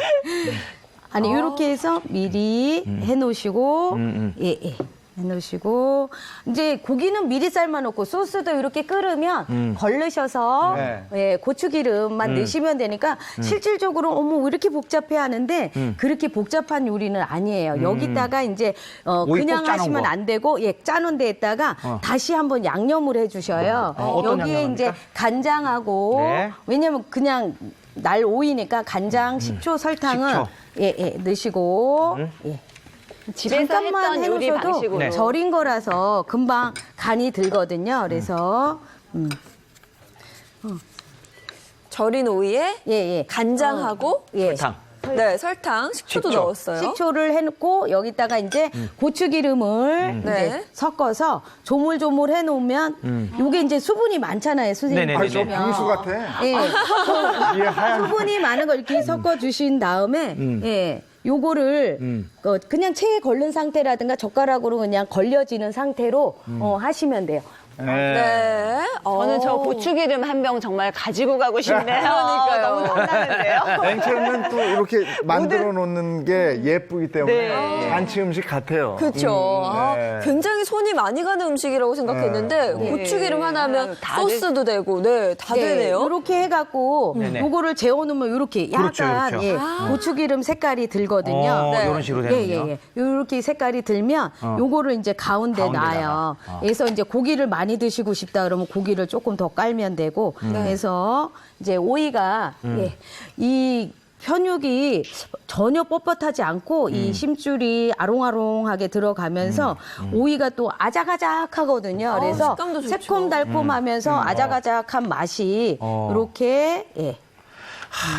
아니 이렇게 해서 미리 해놓으시고 예. 해놓으시고 이제 고기는 미리 삶아놓고 소스도 이렇게 끓으면 걸르셔서 네. 예, 고추기름만 넣으시면 되니까 실질적으로 어머 왜 이렇게 복잡해하는데 그렇게 복잡한 요리는 아니에요. 여기다가 이제 오이 그냥 꼭 짜놓은 하시면 거. 안 되고 예, 짜놓은 데에다가 다시 한번 양념을 해주셔요. 어떤 여기에 양념합니까? 이제 간장하고 네. 왜냐면 그냥 날 오이니까 간장, 식초, 설탕은 식초. 예, 넣으시고 예. 집에서 잠깐만 했던 요리 해놓으셔도 방식으로. 네. 절인 거라서 금방 간이 들거든요. 그래서 절인 오이에 예. 간장하고 예. 설탕. 네, 설탕, 식초도 식초. 넣었어요. 식초를 해놓고 여기다가 이제 고추기름을 이제 네. 섞어서 조물조물 해놓으면 요게 이제 수분이 많잖아요, 선생님. 네네네. 아, 저 보시면. 빙수 같아. 예. 이게 하얀 수분이 많은 걸 이렇게 섞어 주신 다음에 예. 요거를 그냥 체에 걸른 상태라든가 젓가락으로 그냥 걸려지는 상태로 하시면 돼요. 네. 저는 저 고추기름 한 병 정말 가지고 가고 싶네요. 그러니까요. 너무 탐나는데요. 냉채는 또 이렇게 만들어 놓는 게 예쁘기 때문에 네. 잔치 음식 같아요. 그렇죠. 네. 굉장히 손이 많이 가는 음식이라고 생각했는데 고추기름 하나면 다 소스도 되고, 네, 다 되네요. 이렇게 해갖고 네네. 요거를 재워놓으면 이렇게 약간 그렇죠, 그렇죠. 예, 고추기름 색깔이 들거든요. 네. 이런 식으로 되는군요. 예. 이렇게 색깔이 들면 요거를 이제 가운데 가운데다가. 놔요. 그래서 이제 고기를 많이 드시고 싶다 그러면 고기를 조금 더 깔면 되고 그래서 이제 오이가 예, 이 편육이 전혀 뻣뻣하지 않고 이 심줄이 아롱아롱하게 들어가면서 오이가 또 아작아작하거든요. 그래서 식감도 좋죠. 새콤달콤하면서 아작아작한 맛이 이렇게 예.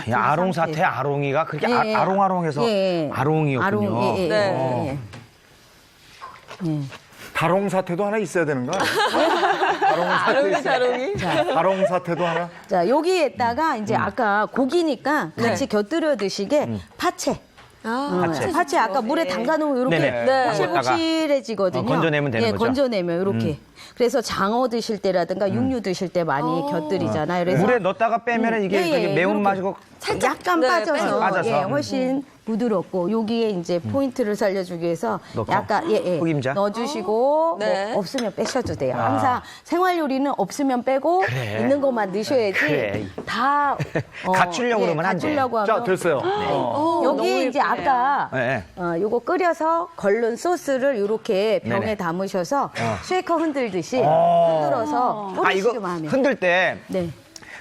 이 아롱 사태 아롱이가 그렇게 예, 예. 아롱아롱해서 예. 아롱이었군요. 아롱, 예. 네. 예. 다롱 사태도 하나 있어야 되는 거 아니에요? 다롱 사태 있어요. 다롱 사태도 하나. 자, 여기에다가 이제 아까 고기니까 같이 곁들여 드시게 파채. 파채 아까 물에 담가 놓으면 이렇게 네네. 네. 복실복실해지거든요. 건져내면 되는 예, 거죠? 건져내면 이렇게. 그래서 장어 드실 때라든가 육류 드실 때 많이 곁들이잖아요. 그래서 물에 넣었다가 빼면 이게 예, 되게 예, 매운맛이고 약간 네, 빠져서, 빠져서. 예, 훨씬 부드럽고 여기에 이제 포인트를 살려주기 위해서 넣고. 약간 흑임자? 넣어주시고 네. 뭐 없으면 빼셔도 돼요. 항상 생활 요리는 없으면 빼고 그래. 있는 것만 넣으셔야지 그래. 다 갖추려고 그러면 안 돼. 갖추려고 자, 하면 됐어요. 여기 이제 아까 네. 요거 끓여서 걸른 소스를 이렇게 병에 네네. 담으셔서 쉐이커 흔들듯이 흔들어서 아, 이거 뿌리시기만 하면. 흔들 때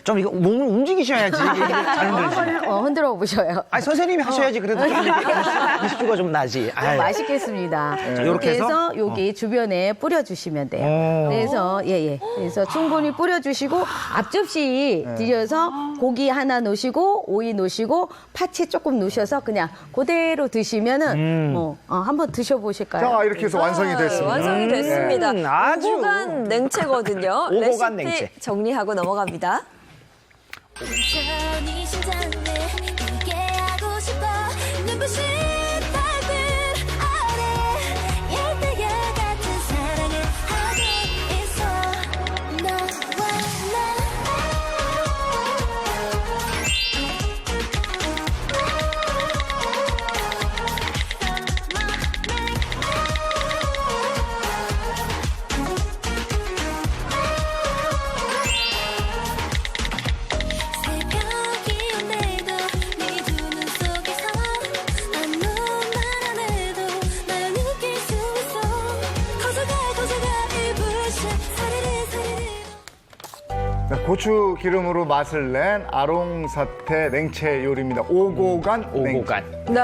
좀 네. 이거 몸을 움직이셔야지 이게 잘 흔들지. 흔들어 보셔요. 아니 선생님이 하셔야지 그래도 좀 이렇게 이슈가 좀 나지. 아유. 맛있겠습니다. 이렇게 이렇게 해서? 해서 여기 주변에 뿌려주시면 돼요. 그래서 그래서 충분히 뿌려주시고 앞접시 뒤져서 고기 하나 놓으시고 오이 놓으시고 파채 조금 놓으셔서 그냥 그대로 드시면은 한번 드셔보실까요? 자, 이렇게 해서 완성이 됐습니다. 완성이 됐습니다. 아주. 오고간 냉채거든요. 오고간 레시피 냉채. 정리하고 넘어갑니다. 천천히 심장에 이게 하고 싶어 눈부신 달빛 아래 열대야 같은 사랑을 하고 있어 너와 새벽이 온데도 네 두 눈 속에서 아무 말 안 해도 날 느낄 수 있어 커져가 이 불빛 사리리 네, 고추 기름으로 맛을 낸 아롱사태 냉채 요리입니다. 오고간 냉채. 오고간. 네,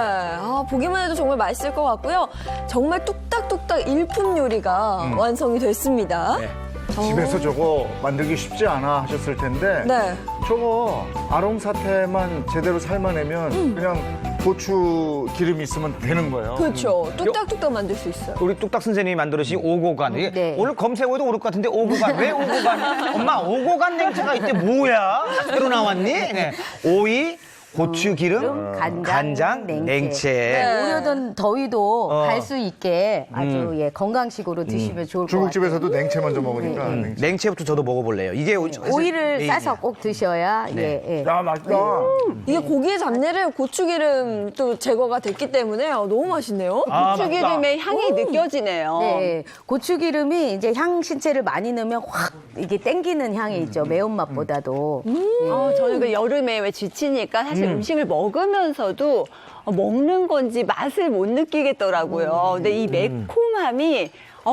보기만 해도 정말 맛있을 것 같고요. 정말 뚝딱뚝딱 일품 요리가 완성이 됐습니다. 네. 집에서 저거 만들기 쉽지 않아 하셨을 텐데 네. 저거 아롱사태만 제대로 삶아내면 그냥 고추 기름이 있으면 되는 거예요. 그렇죠. 뚝딱뚝딱 만들 수 있어요. 우리 뚝딱 선생님이 만들으신 오고간. 이게 네. 오늘 검색어에도 오를 것 같은데 오고간. 왜 오고간? 엄마 오고간 냉채가 이때 뭐야? 새로 나왔니? 네. 오이, 고추 기름, 간장, 냉채. 네. 오려던 더위도 갈 수 있게 아주 건강식으로 드시면 좋을 것 같아요. 중국집에서도 냉채 먼저 먹으니까. 냉채. 냉채부터 저도 먹어볼래요. 이게 오이를 메인이야. 싸서 꼭 드셔야 야, 맛있다. 이게 고기의 잡내를 고추기름 또 제거가 됐기 때문에 너무 맛있네요. 아, 고추기름의 향이 느껴지네요. 네, 고추기름이 이제 향 신체를 많이 넣으면 확 이게 땡기는 향이 있죠. 매운맛보다도. 저는 그 여름에 왜 지치니까 사실 음식을 먹으면서도 먹는 건지 맛을 못 느끼겠더라고요. 근데 이 매콤함이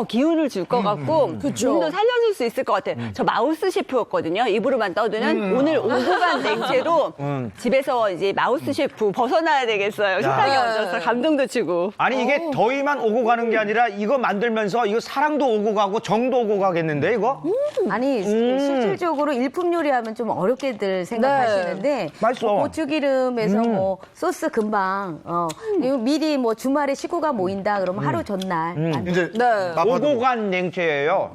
기운을 줄 것 같고 좀더 살려줄 수 있을 것 같아요. 저 마우스 셰프였거든요. 입으로만 떠드는 오늘 오고간 냉채로 집에서 이제 마우스 셰프 벗어나야 되겠어요. 식탁에 얹어서 감동도 주고. 아니 이게 더위만 오고 가는 게 아니라 이거 만들면서 이거 사랑도 오고 가고 정도 오고 가겠는데 이거? 아니 실질적으로 일품 요리하면 좀 어렵게들 생각하시는데 맛있어. 뭐 고추기름에서 뭐 소스 금방 그리고 미리 뭐 주말에 식구가 모인다 그러면 하루 전날 이제 네. 오고간 냉채예요.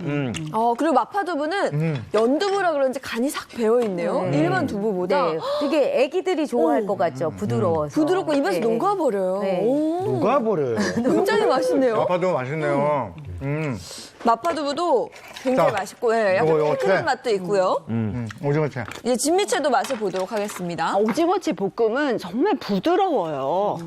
그리고 마파두부는 연두부라 그런지 간이 싹 배어 있네요. 일반 두부보다 네, 되게 애기들이 좋아할 것 같죠. 부드러워서. 부드럽고 입에서 네. 녹아버려요. 네. 오, 누가 버려요? 굉장히 맛있네요. 마파도 맛있네요. 마파두부도 굉장히 자, 맛있고 약간 요거 칼칼한 채. 맛도 있고요. 오징어채. 이제 진미채도 맛을 보도록 하겠습니다. 오징어채 볶음은 정말 부드러워요.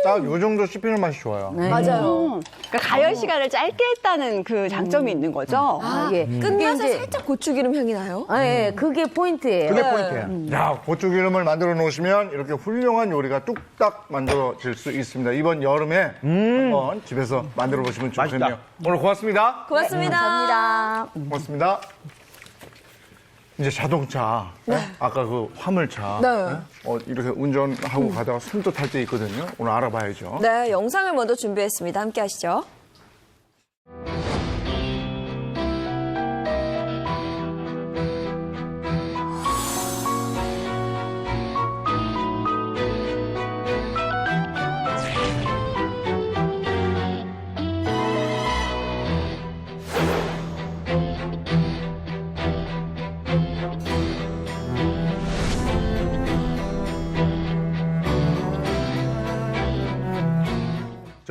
딱 요 정도 씹히는 맛이 좋아요. 맞아요. 그러니까 가열 시간을 짧게 했다는 그 장점이 있는 거죠. 예. 끝맛에 이제- 살짝 고추기름 향이 나요. 예, 그게 포인트예요. 그게 포인트예요. 야, 고추기름을 만들어 놓으시면 이렇게 훌륭한 요리가 뚝딱 만들어질 수 있습니다. 이번 여름에 한번 집에서 만들어 보시면 좋겠네요. 맛있다. 오늘 고맙습니다. 고맙습니다. 감사합니다. 고맙습니다. 이제 자동차, 아까 그 화물차, 네. 이렇게 운전하고 가다가 숨도 탈 때 있거든요. 오늘 알아봐야죠. 네, 영상을 먼저 준비했습니다. 함께 하시죠.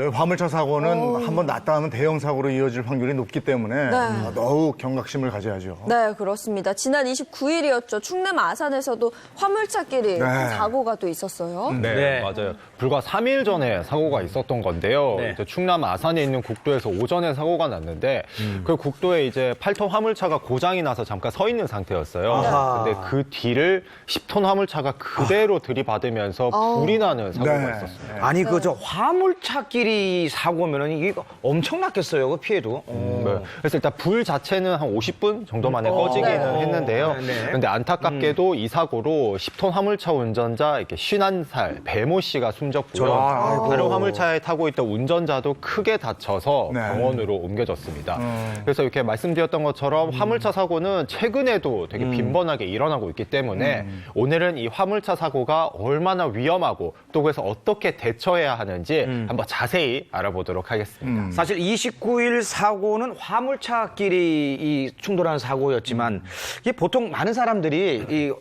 저희 화물차 사고는 한번 났다 하면 대형 사고로 이어질 확률이 높기 때문에 더욱 경각심을 가져야죠. 네, 그렇습니다. 지난 29일이었죠. 충남 아산에서도 화물차끼리 사고가 또 있었어요. 네, 네. 맞아요. 불과 3일 전에 사고가 있었던 건데요. 네. 이제 충남 아산에 있는 국도에서 오전에 사고가 났는데 그 국도에 이제 8톤 화물차가 고장이 나서 잠깐 서 있는 상태였어요. 아하. 근데 그 뒤를 10톤 화물차가 그대로 들이받으면서 불이 나는 사고가 네. 있었어요. 아니 그 저 화물차끼리 사고면은 이게 엄청났겠어요. 그 피해도. 네. 그래서 일단 불 자체는 한 50분 정도 만에 꺼지기는 했는데요. 네. 그런데 안타깝게도 이 사고로 10톤 화물차 운전자 이렇게 51살 배모 씨가 숨졌고요. 아이고. 다른 화물차에 타고 있던 운전자도 크게 다쳐서 네. 병원으로 옮겨졌습니다. 그래서 이렇게 말씀드렸던 것처럼 화물차 사고는 최근에도 되게 빈번하게 일어나고 있기 때문에 오늘은 이 화물차 사고가 얼마나 위험하고 또 그래서 어떻게 대처해야 하는지 한번 자세히 알아보도록 하겠습니다. 사실 29일 사고는 화물차끼리 이 충돌하는 사고였지만 이게 보통 많은 사람들이 이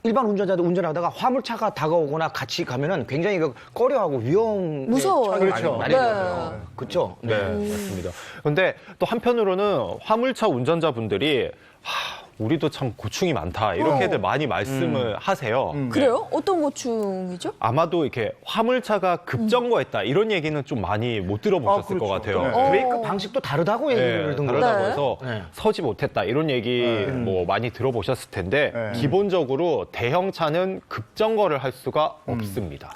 일반 운전자도 운전하다가 화물차가 다가오거나 같이 가면은 굉장히 그 꺼려하고 무서워요. 그렇죠. 많이 되더라고요. 그렇죠? 네, 맞습니다. 근데 또 한편으로는 화물차 운전자분들이 우리도 참 고충이 많다 이렇게들 많이 말씀을 하세요. 그래요? 어떤 고충이죠? 아마도 이렇게 화물차가 급정거했다 이런 얘기는 좀 많이 못 들어보셨을 것 그렇죠. 같아요. 네. 브레이크 방식도 다르다고 네, 얘기를 듣는 다르다고 거예요. 해서 네. 서지 못했다 이런 얘기 뭐 많이 들어보셨을 텐데 네. 기본적으로 대형차는 급정거를 할 수가 없습니다.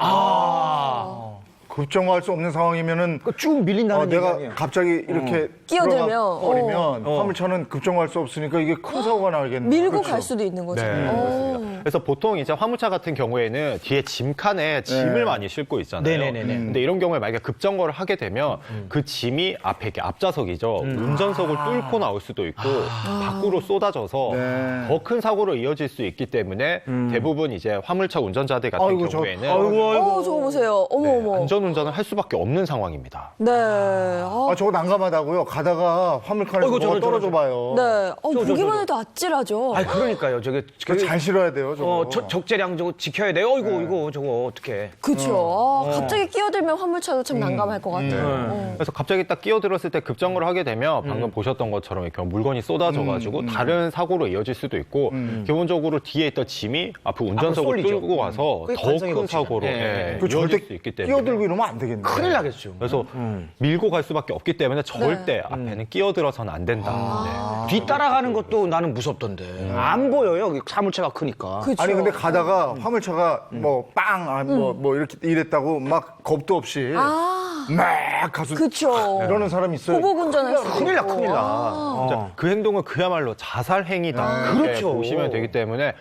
급정거할 수 없는 상황이면은 쭉 밀린다는 내가 얘기예요. 갑자기 이렇게 끼어들면, 들어가 버리면 화물차는 급정거할 수 없으니까 이게 큰 사고가 나겠네요. 밀고 그렇죠. 갈 수도 있는 거죠. 네, 그렇습니다. 그래서 보통 이제 화물차 같은 경우에는 뒤에 짐칸에 짐을 많이 싣고 있잖아요. 네네네네. 근데 이런 경우에 만약에 급정거를 하게 되면 그 짐이 앞에 이렇게 앞좌석이죠. 운전석을 뚫고 나올 수도 있고 밖으로 쏟아져서 네. 더 큰 사고로 이어질 수 있기 때문에 대부분 이제 화물차 운전자들 같은 아이고, 경우에는 저거 보세요. 어머. 안전운전을 할 수밖에 없는 상황입니다. 네. 저거 난감하다고요. 가다가 화물칸에서 어이구, 뭐가 저거, 떨어져 봐요. 네. 보기만 해도 아찔하죠. 아니 그러니까요. 저게 그거 잘 실어야 돼요. 저거. 적재량 저거 지켜야 돼요. 이거 저거 어떻게? 그렇죠. 갑자기 끼어들면 화물차도 참 난감할 것 같아요. 그래서 갑자기 딱 끼어들었을 때 급정거를 하게 되면 방금 보셨던 것처럼 이렇게 물건이 쏟아져가지고 다른 사고로 이어질 수도 있고 기본적으로 뒤에 있던 짐이 앞으로 운전석을 쏠리죠. 끌고 가서 그게 더 가능성이 큰 높죠. 사고로 네. 그 절대 이어질 수 있기 때문에 끼어들고 이러면 안 되겠네. 큰일 나겠죠. 그래서 밀고 갈 수밖에 없기 때문에 절대 앞에는 끼어들어서는 안 된다. 뒤따라가는 것도 나는 무섭던데. 안 보여요. 사물차가 크니까. 그렇죠. 아니 근데 가다가 화물차가 뭐 빵, 뭐 이렇게 이랬다고 막 겁도 없이 막 가서 그쵸. 이러는 사람 있어요. 보복 운전할 수 큰일 나, 있고. 큰일 나. 진짜 그 행동은 그야말로 자살 행위다. 이렇게 그렇죠. 보시면 되기 때문에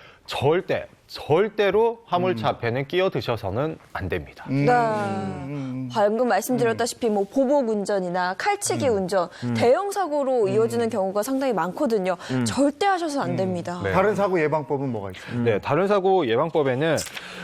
절대로 화물차 앞에는 끼어드셔서는 안 됩니다. 네. 방금 말씀드렸다시피 뭐 보복 운전이나 칼치기 운전, 대형 사고로 이어지는 경우가 상당히 많거든요. 절대 하셔서 안 됩니다. 네. 다른 사고 예방법은 뭐가 있어요? 네, 다른 사고 예방법에는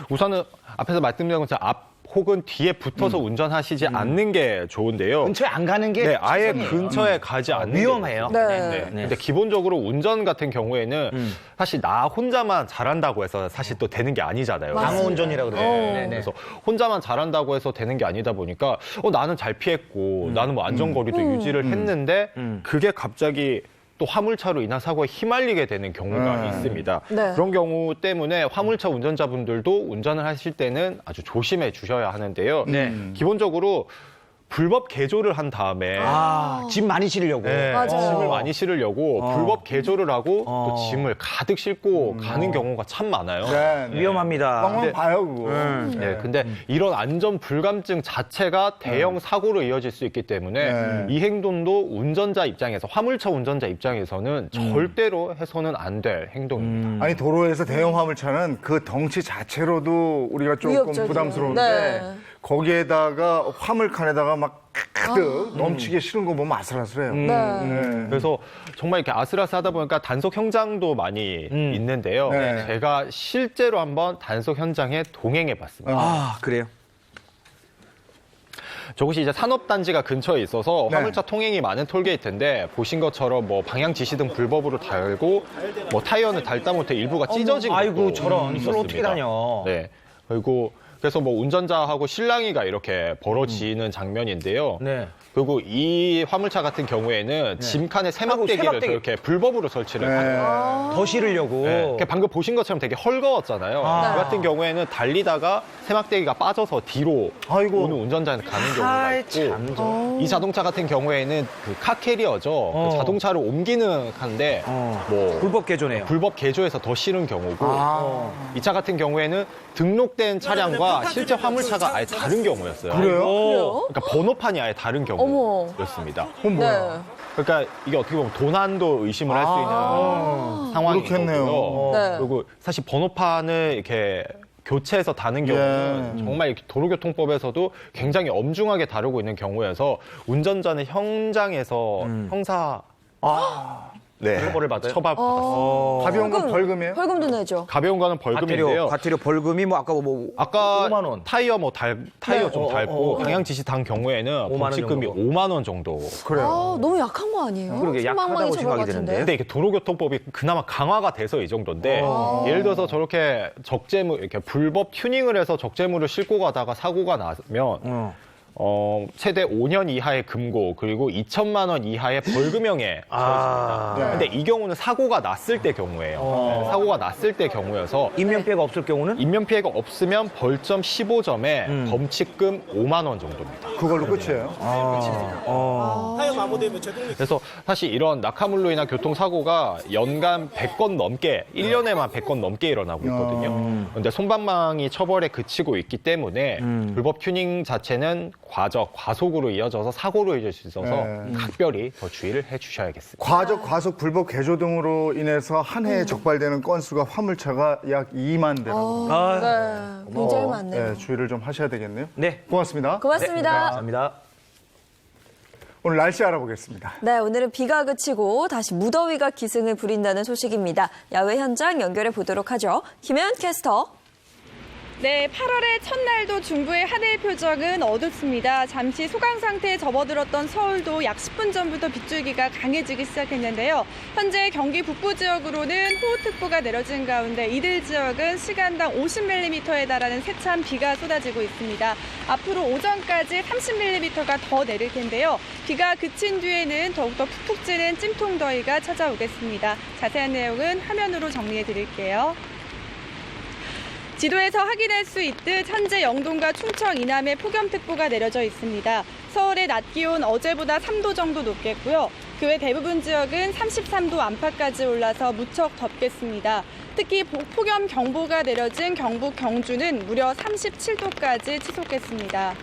우선은 앞에서 말씀드린 것처럼 앞 혹은 뒤에 붙어서 운전하시지 않는 게 좋은데요. 근처에 안 가는 게 네, 아예 최선이에요. 근처에 가지 않는 위험해요. 게 네. 네. 근데 기본적으로 운전 같은 경우에는 사실 나 혼자만 잘한다고 해서 사실 또 되는 게 아니잖아요. 방어 운전이라 그러죠. 네네. 그래서 혼자만 잘한다고 해서 되는 게 아니다 보니까 나는 잘 피했고 나는 뭐 안전거리도 유지를 했는데 그게 갑자기 또 화물차로 인한 사고에 휘말리게 되는 경우가 있습니다. 네. 그런 경우 때문에 화물차 운전자분들도 운전을 하실 때는 아주 조심해 주셔야 하는데요. 네. 기본적으로 불법 개조를 한 다음에 짐 많이 실으려고. 네, 맞아요. 짐을 많이 실으려고 불법 개조를 하고 또 짐을 가득 싣고 가는 경우가 참 많아요. 네, 네. 위험합니다. 뻥뻥 봐요 그거. 네, 근데 이런 안전 불감증 자체가 대형 사고로 이어질 수 있기 때문에 네. 이 행동도 운전자 입장에서 화물차 운전자 입장에서는 절대로 해서는 안 될 행동입니다. 아니 도로에서 대형 화물차는 그 덩치 자체로도 우리가 조금 위협적이에요. 부담스러운데 네. 거기에다가 화물칸에다가 막 가득 넘치게 실은 거 보면 아슬아슬해요. 네. 그래서 정말 이렇게 아슬아슬하다 보니까 단속 현장도 많이 있는데요. 네. 제가 실제로 한번 단속 현장에 동행해 봤습니다. 아, 그래요? 저곳이 이제 산업단지가 근처에 있어서 네. 화물차 통행이 많은 톨게이트인데 보신 것처럼 뭐 방향 지시등 불법으로 달고 뭐 타이어는 닳다 못해 일부가 찢어진 것도 아이고, 저런. 이걸 있었습니다. 어떻게 다녀. 네. 그리고 그래서 뭐 운전자하고 실랑이가 이렇게 벌어지는 장면인데요. 네. 그리고 이 화물차 같은 경우에는 짐칸에 새막대기를 새막대기. 저렇게 불법으로 설치를 네. 하는 더 실으려고. 네. 방금 보신 것처럼 되게 헐거웠잖아요. 아. 그 같은 경우에는 달리다가 새막대기가 빠져서 뒤로 아이고. 오는 운전자는 가는 경우가 아이, 있고 참. 이 자동차 같은 경우에는 그 카캐리어죠. 그 자동차를 옮기는 차인데 뭐 불법 개조네요. 불법 개조해서 더 싫은 경우고 이 차 같은 경우에는 등록된 차량과 실제 화물차가 아예 다른 경우였어요. 그래요? 그러니까 번호판이 아예 다른 어머. 경우였습니다. 그럼 뭐야? 네. 그러니까 이게 어떻게 보면 도난도 의심을 할 수 있는 상황인 그렇겠네요. 거고요. 네. 그리고 사실 번호판을 이렇게 교체해서 다는 경우는 정말 이렇게 도로교통법에서도 굉장히 엄중하게 다루고 있는 경우여서 운전자는 현장에서 형사 네, 처벌을 받아요? 처벌받았습니다. 가벼운 건 벌금이에요? 벌금도 내죠. 가벼운 거는 벌금인데요. 과태료 벌금이 뭐 아까 뭐 아까 5만 원. 타이어 타이어 좀 닳고 네. 방향 지시 단 경우에는 5만 원 벌칙금이 정도. 5만 원 정도. 그래요. 아, 너무 약한 거 아니에요? 그러게, 손방망이 약하다고 처벌 생각이 같은데. 드는데. 근데 이게 도로교통법이 그나마 강화가 돼서 이 정도인데 예를 들어서 저렇게 적재물 이렇게 불법 튜닝을 해서 적재물을 싣고 가다가 사고가 나면 최대 5년 이하의 금고 그리고 2천만 원 이하의 벌금형에 처해집니다. 네. 근데 이 경우는 사고가 났을 때 경우예요. 네, 사고가 났을 때 경우여서 인명피해가 없을 경우는? 인명피해가 없으면 벌점 15점에 범칙금 5만 원 정도입니다. 그걸로 끝이에요. 그래서 사실 이런 낙하물로 인한 교통사고가 연간 100건 넘게, 1년에만 100건 넘게 일어나고 있거든요. 그런데 솜방망이 처벌에 그치고 있기 때문에 불법 튜닝 자체는 과속으로 이어져서 사고로 이어질 수 있어서 네. 각별히 더 주의를 해주셔야겠습니다. 과속, 불법 개조 등으로 인해서 한 해에 적발되는 건수가 화물차가 약 2만 대라고. 네, 굉장히 많네요. 네, 주의를 좀 하셔야 되겠네요. 네. 고맙습니다. 고맙습니다. 감사합니다. 오늘 날씨 알아보겠습니다. 네, 오늘은 비가 그치고 다시 무더위가 기승을 부린다는 소식입니다. 야외 현장 연결해 보도록 하죠. 김혜연 캐스터. 네, 8월의 첫날도 중부의 하늘 표정은 어둡습니다. 잠시 소강 상태에 접어들었던 서울도 약 10분 전부터 빗줄기가 강해지기 시작했는데요. 현재 경기 북부 지역으로는 호우특보가 내려진 가운데 이들 지역은 시간당 50mm에 달하는 세찬 비가 쏟아지고 있습니다. 앞으로 오전까지 30mm가 더 내릴 텐데요. 비가 그친 뒤에는 더욱더 푹푹 찌는 찜통더위가 찾아오겠습니다. 자세한 내용은 화면으로 정리해 드릴게요. 지도에서 확인할 수 있듯 현재 영동과 충청 이남에 폭염특보가 내려져 있습니다. 서울의 낮 기온 어제보다 3도 정도 높겠고요. 그 외 대부분 지역은 33도 안팎까지 올라서 무척 덥겠습니다. 특히 폭염 경보가 내려진 경북 경주는 무려 37도까지 치솟겠습니다.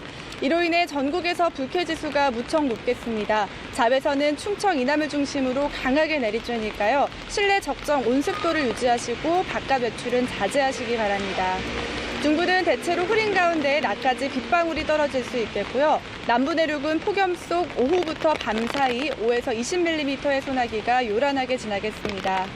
이로 인해 전국에서 불쾌지수가 무척 높겠습니다. 자외선은 충청 이남을 중심으로 강하게 내리쬐니까요. 실내 적정 온습도를 유지하시고 바깥 외출은 자제하시기 바랍니다. 중부는 대체로 흐린 가운데 낮까지 빗방울이 떨어질 수 있겠고요. 남부 내륙은 폭염 속 오후부터 밤 사이 5에서 20mm의 소나기가 요란하게 지나겠습니다.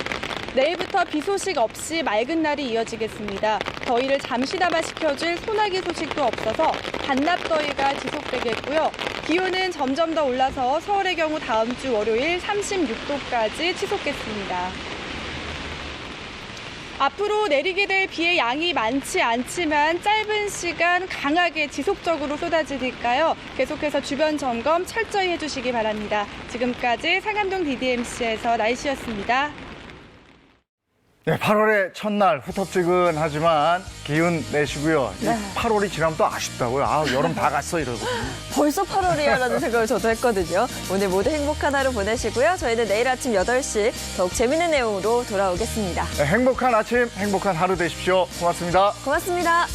내일부터 비 소식 없이 맑은 날이 이어지겠습니다. 더위를 잠시나마 식혀줄 소나기 소식도 없어서 반납더위가 지속되겠고요. 기온은 점점 더 올라서 서울의 경우 다음 주 월요일 36도까지 치솟겠습니다. 앞으로 내리게 될 비의 양이 많지 않지만 짧은 시간 강하게 지속적으로 쏟아지니까요. 계속해서 주변 점검 철저히 해주시기 바랍니다. 지금까지 상암동 DDMC에서 날씨였습니다. 네, 8월의 첫날 후텁지근하지만 기운 내시고요. 이 8월이 지나면 또 아쉽다고요. 아, 여름 다 갔어 이러고. 벌써 8월이야라는 생각을 저도 했거든요. 오늘 모두 행복한 하루 보내시고요. 저희는 내일 아침 8시 더욱 재밌는 내용으로 돌아오겠습니다. 네, 행복한 아침, 행복한 하루 되십시오. 고맙습니다. 고맙습니다.